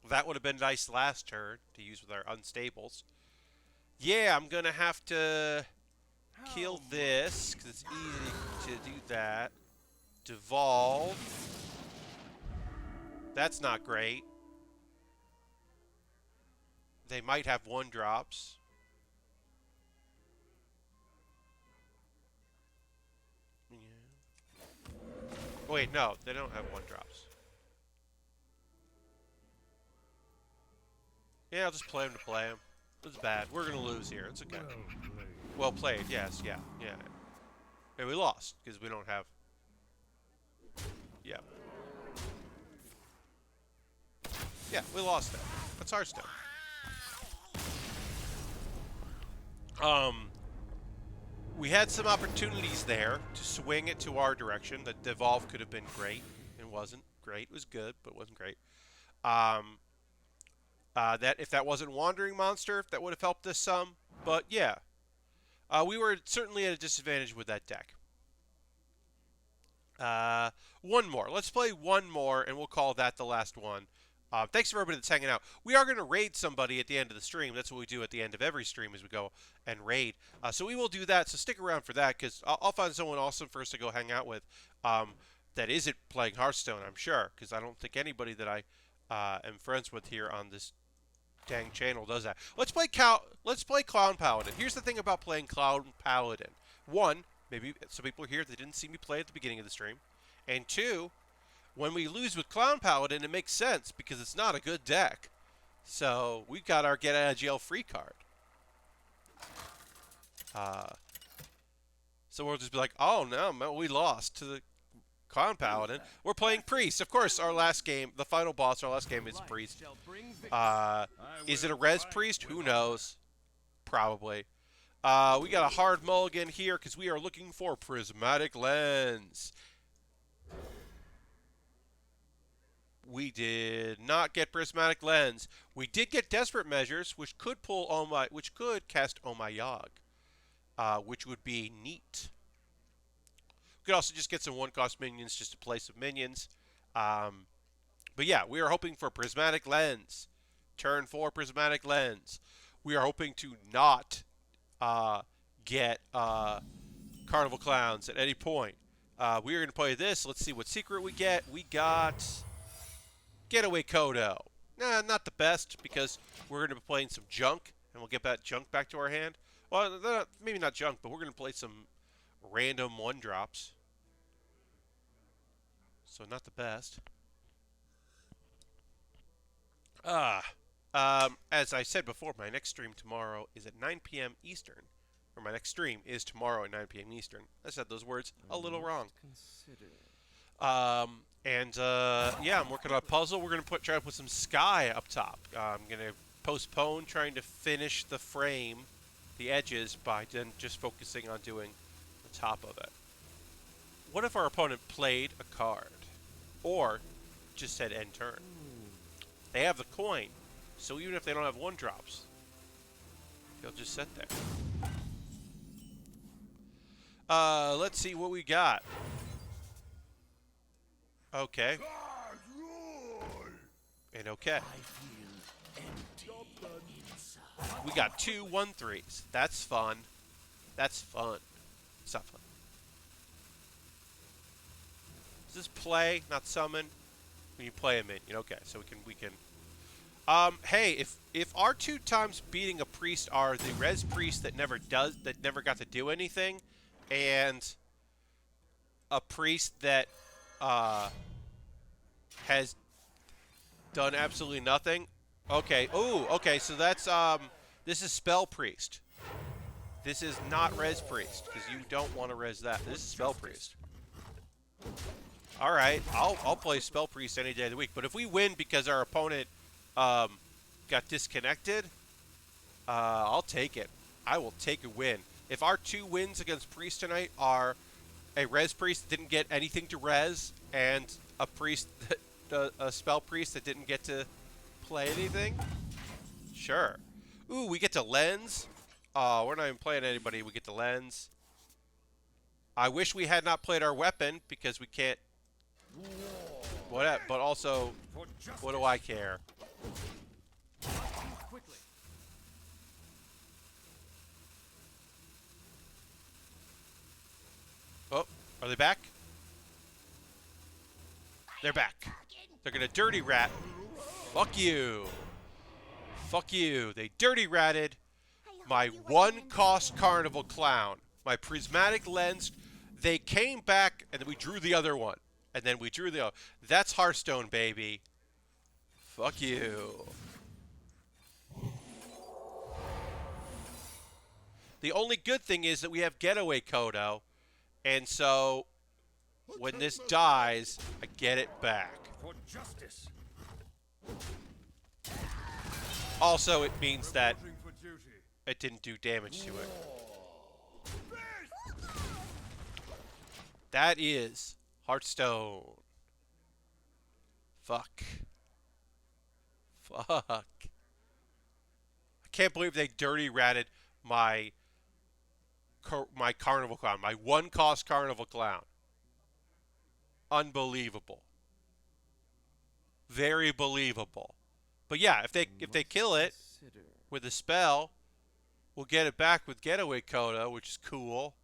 That would have been nice last turn to use with our unstables. Yeah, I'm going to have to kill this, because it's easy to do that. Devolve. That's not great. They might have 1-drops. Yeah. Wait, no, they don't have 1-drops. Yeah, I'll just play them to play them. It's bad. We're going to lose here. It's okay. Well played. Yes, yeah. And we lost, because we don't have... Yeah. Yeah, we lost that. That's Hearthstone. We had some opportunities there to swing it to our direction. The devolve could have been great. It wasn't great. It was good, but it wasn't great. That if that wasn't Wandering Monster, that would have helped us some. But yeah, we were certainly at a disadvantage with that deck. One more. Let's play one more, and we'll call that the last one. Thanks for everybody that's hanging out. We are going to raid somebody at the end of the stream. That's what we do at the end of every stream, is we go and raid. So we will do that, so stick around for that, because I'll find someone awesome for us to go hang out with that isn't playing Hearthstone, I'm sure, because I don't think anybody that I am friends with here on this dang channel does that. Let's play Clown Paladin. Here's the thing about playing Clown Paladin. One, maybe some people are here that didn't see me play at the beginning of the stream. And two, when we lose with Clown Paladin, it makes sense because it's not a good deck. So we got our get out of jail free card. So we'll just be like, oh no, we lost to the Clown Paladin. We're playing Priest. Of course, our last game, the final boss, our last game is Priest. Is it a res Priest? Who knows? Probably. We got a hard mulligan here because we are looking for Prismatic Lens. We did not get Prismatic Lens. We did get Desperate Measures, which could cast Oh My Yogg, which would be neat. We could also just get some one-cost minions just to play some minions. But yeah, we are hoping for Prismatic Lens. Turn 4 Prismatic Lens. We are hoping to not get Carnival Clowns at any point. We are going to play this. Let's see what secret we get. We got Getaway Kodo. Nah, not the best because we're going to be playing some junk, and we'll get that junk back to our hand. Well, maybe not junk, but we're going to play some random one-drops. So not the best. As I said before, my next stream tomorrow is at 9 p.m. Eastern. Or my next stream is tomorrow at 9 p.m. Eastern. I said those words a little wrong. Yeah, I'm working on a puzzle. We're going to try to put some sky up top. I'm going to postpone trying to finish the frame, the edges, by then just focusing on doing the top of it. What if our opponent played a card? Or just said end turn? They have the coin, so even if they don't have one-drops, they'll just sit there. Let's see what we got. Okay. And okay. We got 2 1/3s. That's fun. That's fun. It's not fun. Is this play, not summon? When you play a minion. Okay, so we can. Hey, if our 2 times beating a priest are the res priest that never got to do anything, and a priest that has done absolutely nothing. Okay. Ooh. Okay. So that's this is spell priest. This is not res priest because you don't want to res that. This is spell priest. All right, I'll play Spell Priest any day of the week. But if we win because our opponent got disconnected, I'll take it. I will take a win. If our 2 wins against Priest tonight are a Res Priest that didn't get anything to res, and a priest, a Spell Priest that didn't get to play anything, sure. Ooh, we get to lens. We're not even playing anybody. We get to lens. I wish we had not played our weapon because we can't. What? But also, what do I care? Oh, are they back? They're back. They're gonna dirty rat. Fuck you. Fuck you. They dirty ratted my 1-cost Carnival Clown. My prismatic lens. They came back and then we drew the other one. And then we drew the other. That's Hearthstone, baby. Fuck you. The only good thing is that we have Getaway Kodo. And so, when this dies, I get it back. For justice. Also, it means that it didn't do damage to it. That is Hearthstone. Fuck. Fuck. I can't believe they dirty ratted my Carnival Clown, my 1-cost Carnival Clown. Unbelievable. Very believable. But yeah, if they kill it with a spell, we'll get it back with Getaway Kodo, which is cool.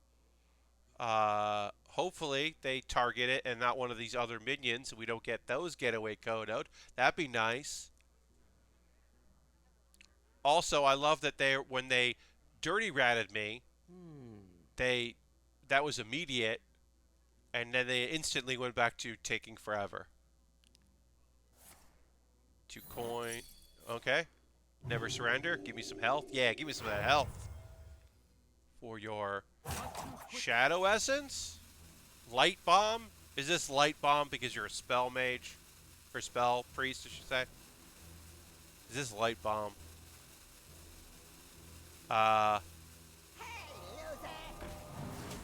Hopefully they target it and not one of these other minions, and we don't get those Getaway Kodo'd. That'd be nice. Also, I love that when they dirty ratted me, that was immediate, and then they instantly went back to taking forever. 2 coin. Okay. Never surrender. Give me some health. Yeah, give me some of that health. For your Shadow Essence? Light Bomb? Is this Light Bomb because you're a spell mage? Or spell priest, I should say. Is this Light Bomb?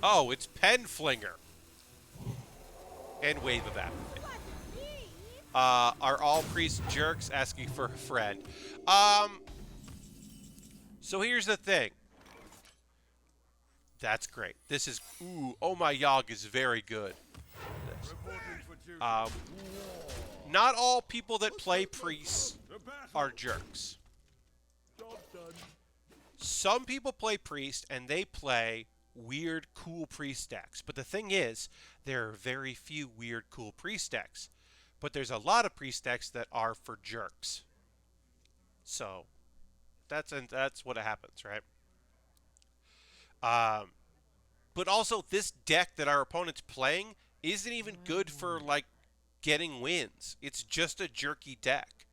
Oh, it's Pen Flinger. And Wave of Apathy. Are all priests jerks asking for a friend? So here's the thing. That's great. This is... Ooh, Oh My Yogg is very good. Not all people that play priests are jerks. Some people play priest and they play weird, cool priest decks. But the thing is, there are very few weird, cool priest decks. But there's a lot of priest decks that are for jerks. So that's what happens, right? But also, this deck that our opponent's playing isn't even good for, like, getting wins. It's just a jerky deck.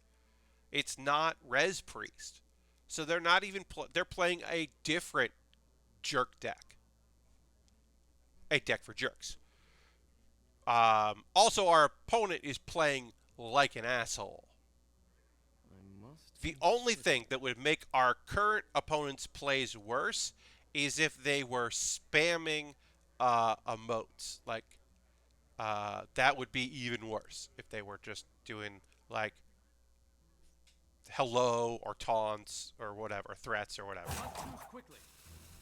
It's not Res Priest. So they're not even... they're playing a different jerk deck. A deck for jerks. Also, our opponent is playing like an asshole. The only thing that would make our current opponent's plays worse is if they were spamming emotes. Like, that would be even worse if they were just doing, like, hello or taunts or whatever, threats or whatever.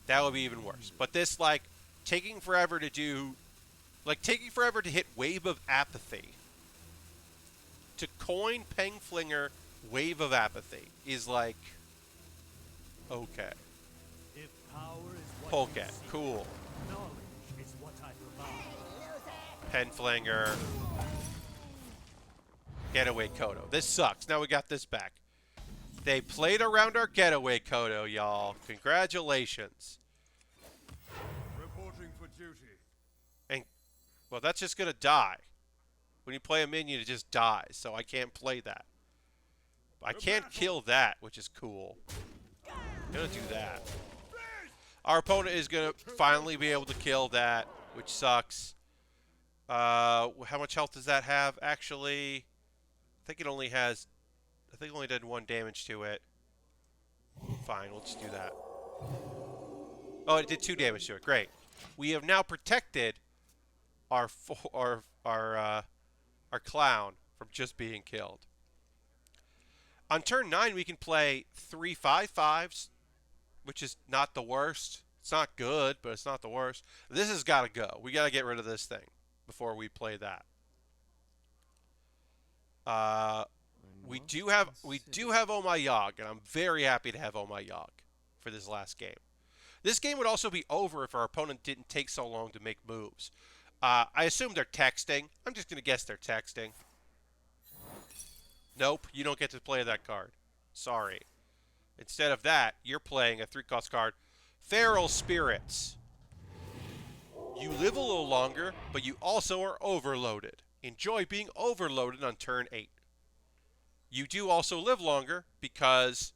That would be even worse. But this, like, taking forever to do, like, taking forever to hit Wave of Apathy, to coin Pengflinger Wave of Apathy is like, okay. If power is what Polka, you seek, cool. knowledge is what I provide. Penflinger. Getaway Kodo. This sucks. Now we got this back. They played around our Getaway Kodo, y'all. Congratulations. Reporting for duty. And, well, that's just going to die. When you play a minion, it just dies, so I can't play that. I can't kill that, which is cool. I'm going to do that. Our opponent is going to finally be able to kill that, which sucks. How much health does that have? Actually, I think it only has... I think it only did 1 damage to it. Fine, we'll just do that. Oh, it did 2 damage to it. Great. We have now protected our clown from just being killed. On turn 9, we can play 3 5/5s, which is not the worst. It's not good, but it's not the worst. This has got to go. We got to get rid of this thing before we play that. We do have Oh My Yogg, and I'm very happy to have Oh My Yogg for this last game. This game would also be over if our opponent didn't take so long to make moves. I assume they're texting. I'm just going to guess they're texting. Nope, you don't get to play that card. Sorry. Instead of that, you're playing a 3-cost card, Feral Spirits. You live a little longer, but you also are overloaded. Enjoy being overloaded on turn 8. You do also live longer because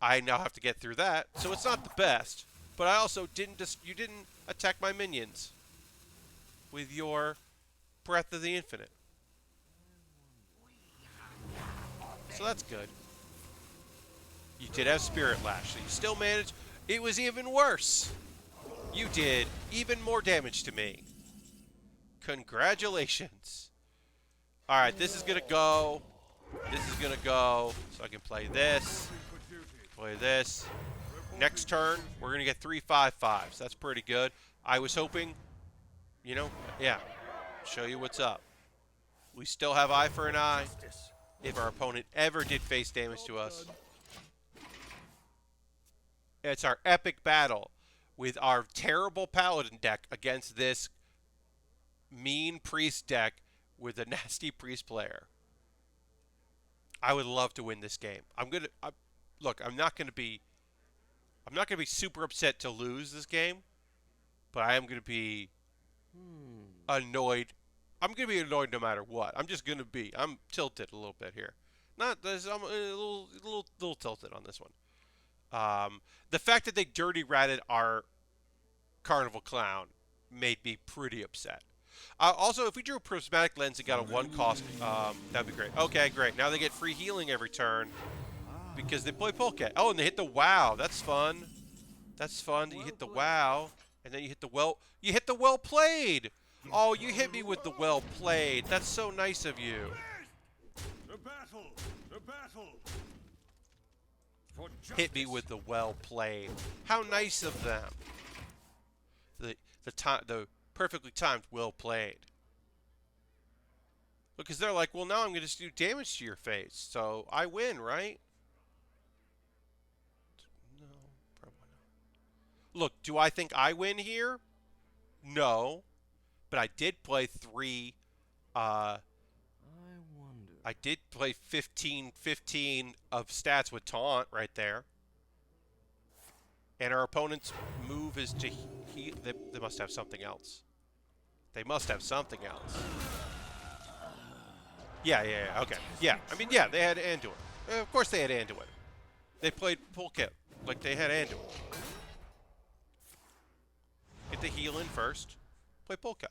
I now have to get through that, so it's not the best. But I also you didn't attack my minions with your Breath of the Infinite. So that's good. You did have Spirit Lash, so you still managed. It was even worse. You did even more damage to me. Congratulations. Alright, this is going to go. This is going to go. So I can play this. Play this. Next turn, we're going to get 3 5/5s. That's pretty good. I was hoping, you know, yeah. Show you what's up. We still have eye for an eye. If our opponent ever did face damage to us. It's our epic battle with our terrible Paladin deck against this mean Priest deck with a nasty Priest player. I would love to win this game. Look, I'm not gonna be super upset to lose this game, but I am gonna be annoyed. I'm going to be annoyed no matter what. I'm tilted a little bit here. I'm a little tilted on this one. The fact that they dirty ratted our Carnival Clown made me pretty upset. Also, if we drew a Prismatic Lens and got a 1-cost, that'd be great. Okay, great. Now they get free healing every turn because they play Polka. Oh, and they hit the WoW. That's fun. That's fun. You hit the WoW, and then you hit the well played. Oh, you hit me with the well played. That's so nice of you. The battle! The battle! For Hit me with the well played. How nice of them. The perfectly timed well played. Because they're like, well, now I'm going to just do damage to your face, so I win, right? No. Look, do I think I win here? No. But I did play 3, I did play 15 of stats with taunt right there. And our opponent's move is to heal. They must have something else. They must have something else. Yeah, okay. Yeah, I mean, yeah, they had Anduin. Of course they had Anduin. They played full kit. Like, they had Anduin. Get the heal in first. Play Polka.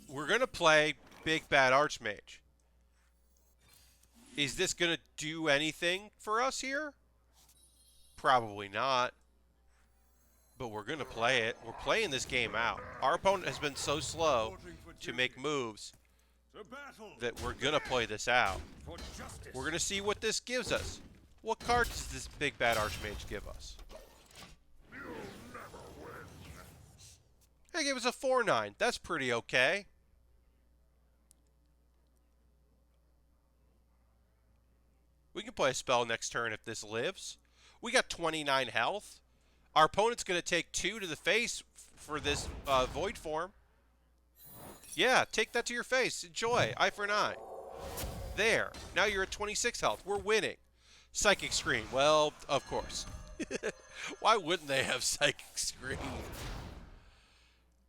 We're going to play Big Bad Archmage. Is this going to do anything for us here? Probably not. But we're going to play it. We're playing this game out. Our opponent has been so slow to make moves that we're going to play this out. We're going to see what this gives us. What card does this Big Bad Archmage give us? It gave us a 4/9. That's pretty okay. We can play a spell next turn if this lives. We got 29 health. Our opponent's going to take 2 to the face for this Void form. Yeah, take that to your face. Enjoy. Eye for an eye. There. Now you're at 26 health. We're winning. Psychic Scream. Well, of course. Why wouldn't they have Psychic Scream?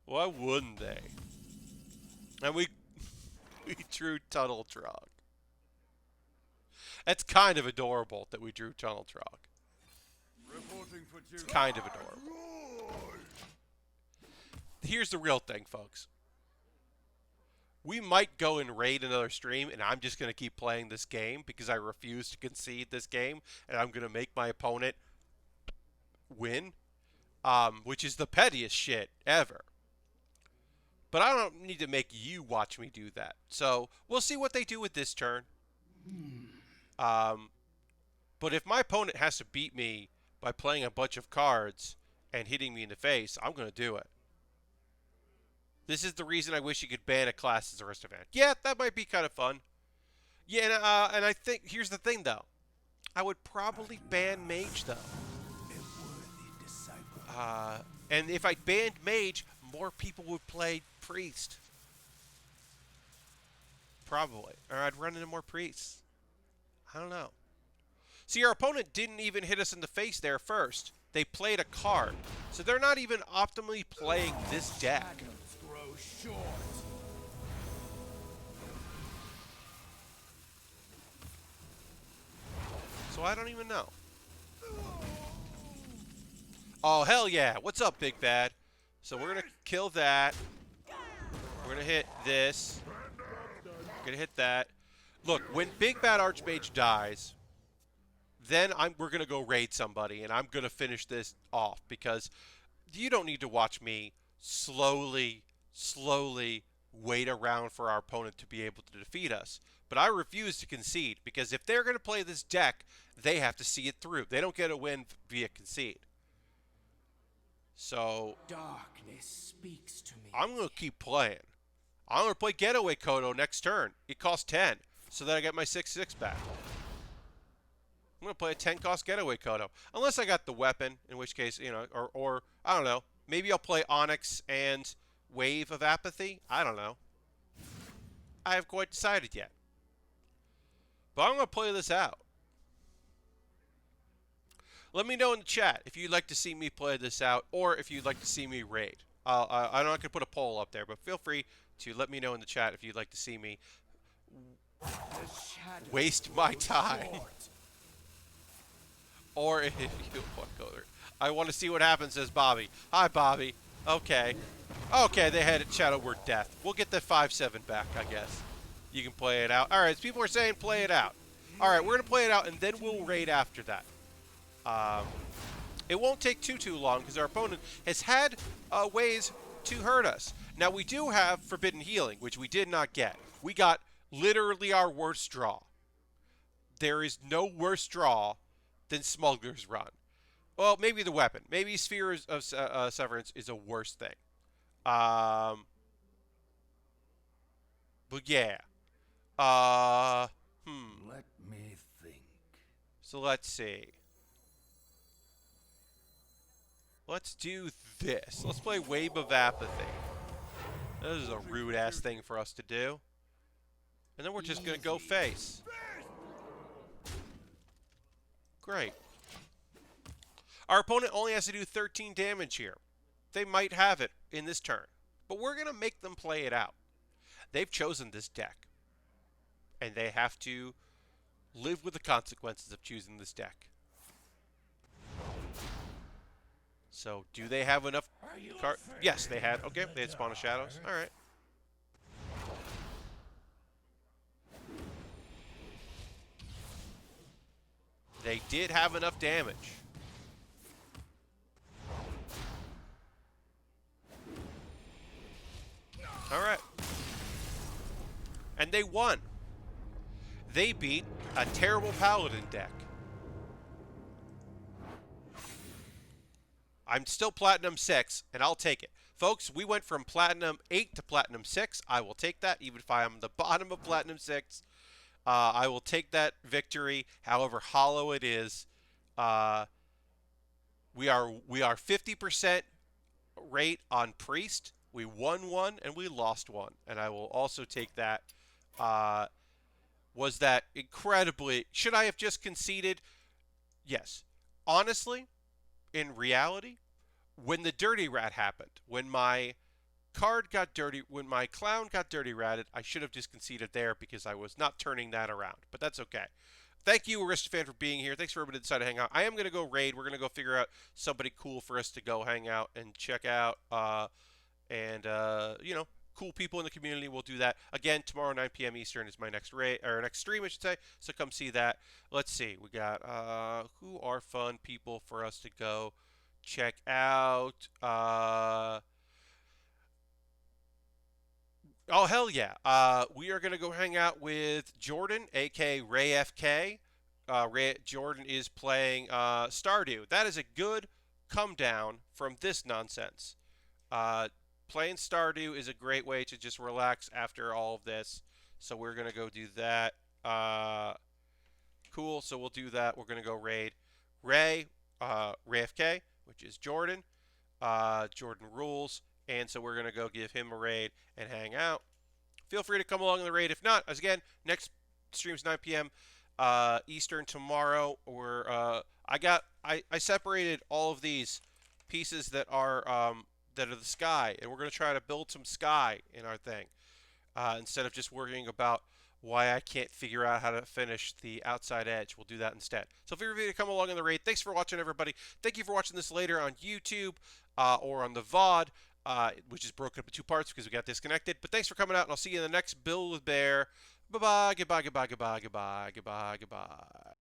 Why wouldn't they? And we drew Tunnel Trog. That's kind of adorable that we drew Tunnel Trog. It's kind of adorable. Here's the real thing, folks. We might go and raid another stream, and I'm just going to keep playing this game because I refuse to concede this game, and I'm going to make my opponent win, which is the pettiest shit ever. But I don't need to make you watch me do that. So we'll see what they do with this turn. But if my opponent has to beat me by playing a bunch of cards and hitting me in the face, I'm going to do it. This is the reason I wish you could ban a class as a Aristocrat. Yeah, that might be kind of fun. Yeah, and I think, here's the thing, though. I would probably ban Mage, though. And if I banned Mage, more people would play Priest. Probably. Or I'd run into more Priests. I don't know. See, our opponent didn't even hit us in the face there first. They played a card. So they're not even optimally playing this deck. So I don't even know. Oh, hell yeah. What's up, Big Bad? So we're going to kill that. We're going to hit this. We're going to hit that. Look, when Big Bad Archmage dies, then we're going to go raid somebody, and I'm going to finish this off, because you don't need to watch me slowly wait around for our opponent to be able to defeat us. But I refuse to concede, because if they're going to play this deck, they have to see it through. They don't get a win via concede. So Darkness speaks to me. I'm going to keep playing. I'm going to play Getaway Kodo next turn. It costs 10, so that I get my 6/6 back. I'm going to play a 10-cost Getaway Kodo. Unless I got the weapon, in which case, you know, or I don't know. Maybe I'll play Onyx and Wave of Apathy. I don't know. I haven't quite decided yet. But I'm going to play this out. Let me know in the chat if you'd like to see me play this out, or if you'd like to see me raid. I'm not going to put a poll up there, but feel free to let me know in the chat if you'd like to see me waste my time. Or if you want to go there. I want to see what happens, says Bobby. Hi, Bobby. Okay. Okay, they had Shadow Word Death. We'll get the 5/7 back, I guess. You can play it out. All right, so people are saying play it out. All right, we're going to play it out, and then we'll raid after that. It won't take too long, because our opponent has had ways to hurt us. Now, we do have Forbidden Healing, which we did not get. We got literally our worst draw. There is no worse draw than Smuggler's Run. Well, maybe the weapon. Maybe Sphere of Severance is a worse thing. But yeah. Let me think. So let's see. Let's do this. Let's play Wave of Apathy. This is a rude-ass thing for us to do. And then we're just going to go face. Great. Our opponent only has to do 13 damage here. They might have it in this turn. But we're going to make them play it out. They've chosen this deck. And they have to live with the consequences of choosing this deck. So, do they have enough cards? Yes, they had. Okay, they had Spawn of Shadows. All right. They did have enough damage. All right. And they won. They beat a terrible Paladin deck. I'm still Platinum 6, and I'll take it. Folks, we went from Platinum 8 to Platinum 6. I will take that, even if I am the bottom of Platinum 6. I will take that victory, however hollow it is. We are 50% rate on Priest. We won one, and we lost one. And I will also take that. Was that incredibly... Should I have just conceded? Yes. Honestly... In reality, when the dirty rat happened, when my card got dirty, when my clown got dirty ratted, I should have just conceded there because I was not turning that around. But that's okay. Thank you, Aristofan, for being here. Thanks for everybody that decided to hang out. I am going to go raid. We're going to go figure out somebody cool for us to go hang out and check out. You know, cool people in the community will do that. Again, tomorrow 9 p.m. Eastern is my next raid, or next stream, I should say. So come see that. Let's see. We got who are fun people for us to go check out. Oh hell yeah. We are gonna go hang out with Jordan, aka Ray FK. Jordan is playing Stardew. That is a good come down from this nonsense. Playing Stardew is a great way to just relax after all of this. So we're going to go do that. Cool. So we'll do that. We're going to go raid Ray FK, which is Jordan. Jordan rules. And so we're going to go give him a raid and hang out. Feel free to come along in the raid. If not, as again, next stream's 9 p.m. Eastern tomorrow. I separated all of these pieces that are the sky, and we're going to try to build some sky in our thing instead of just worrying about why I can't figure out how to finish the outside edge. We'll do that instead. So feel free to come along in the raid. Thanks for watching, everybody. Thank you for watching this later on YouTube or on the VOD, which is broken up in two parts because we got disconnected. But thanks for coming out, and I'll see you in the next Build with Bear. Bye-bye, goodbye, goodbye, goodbye, goodbye, goodbye, goodbye.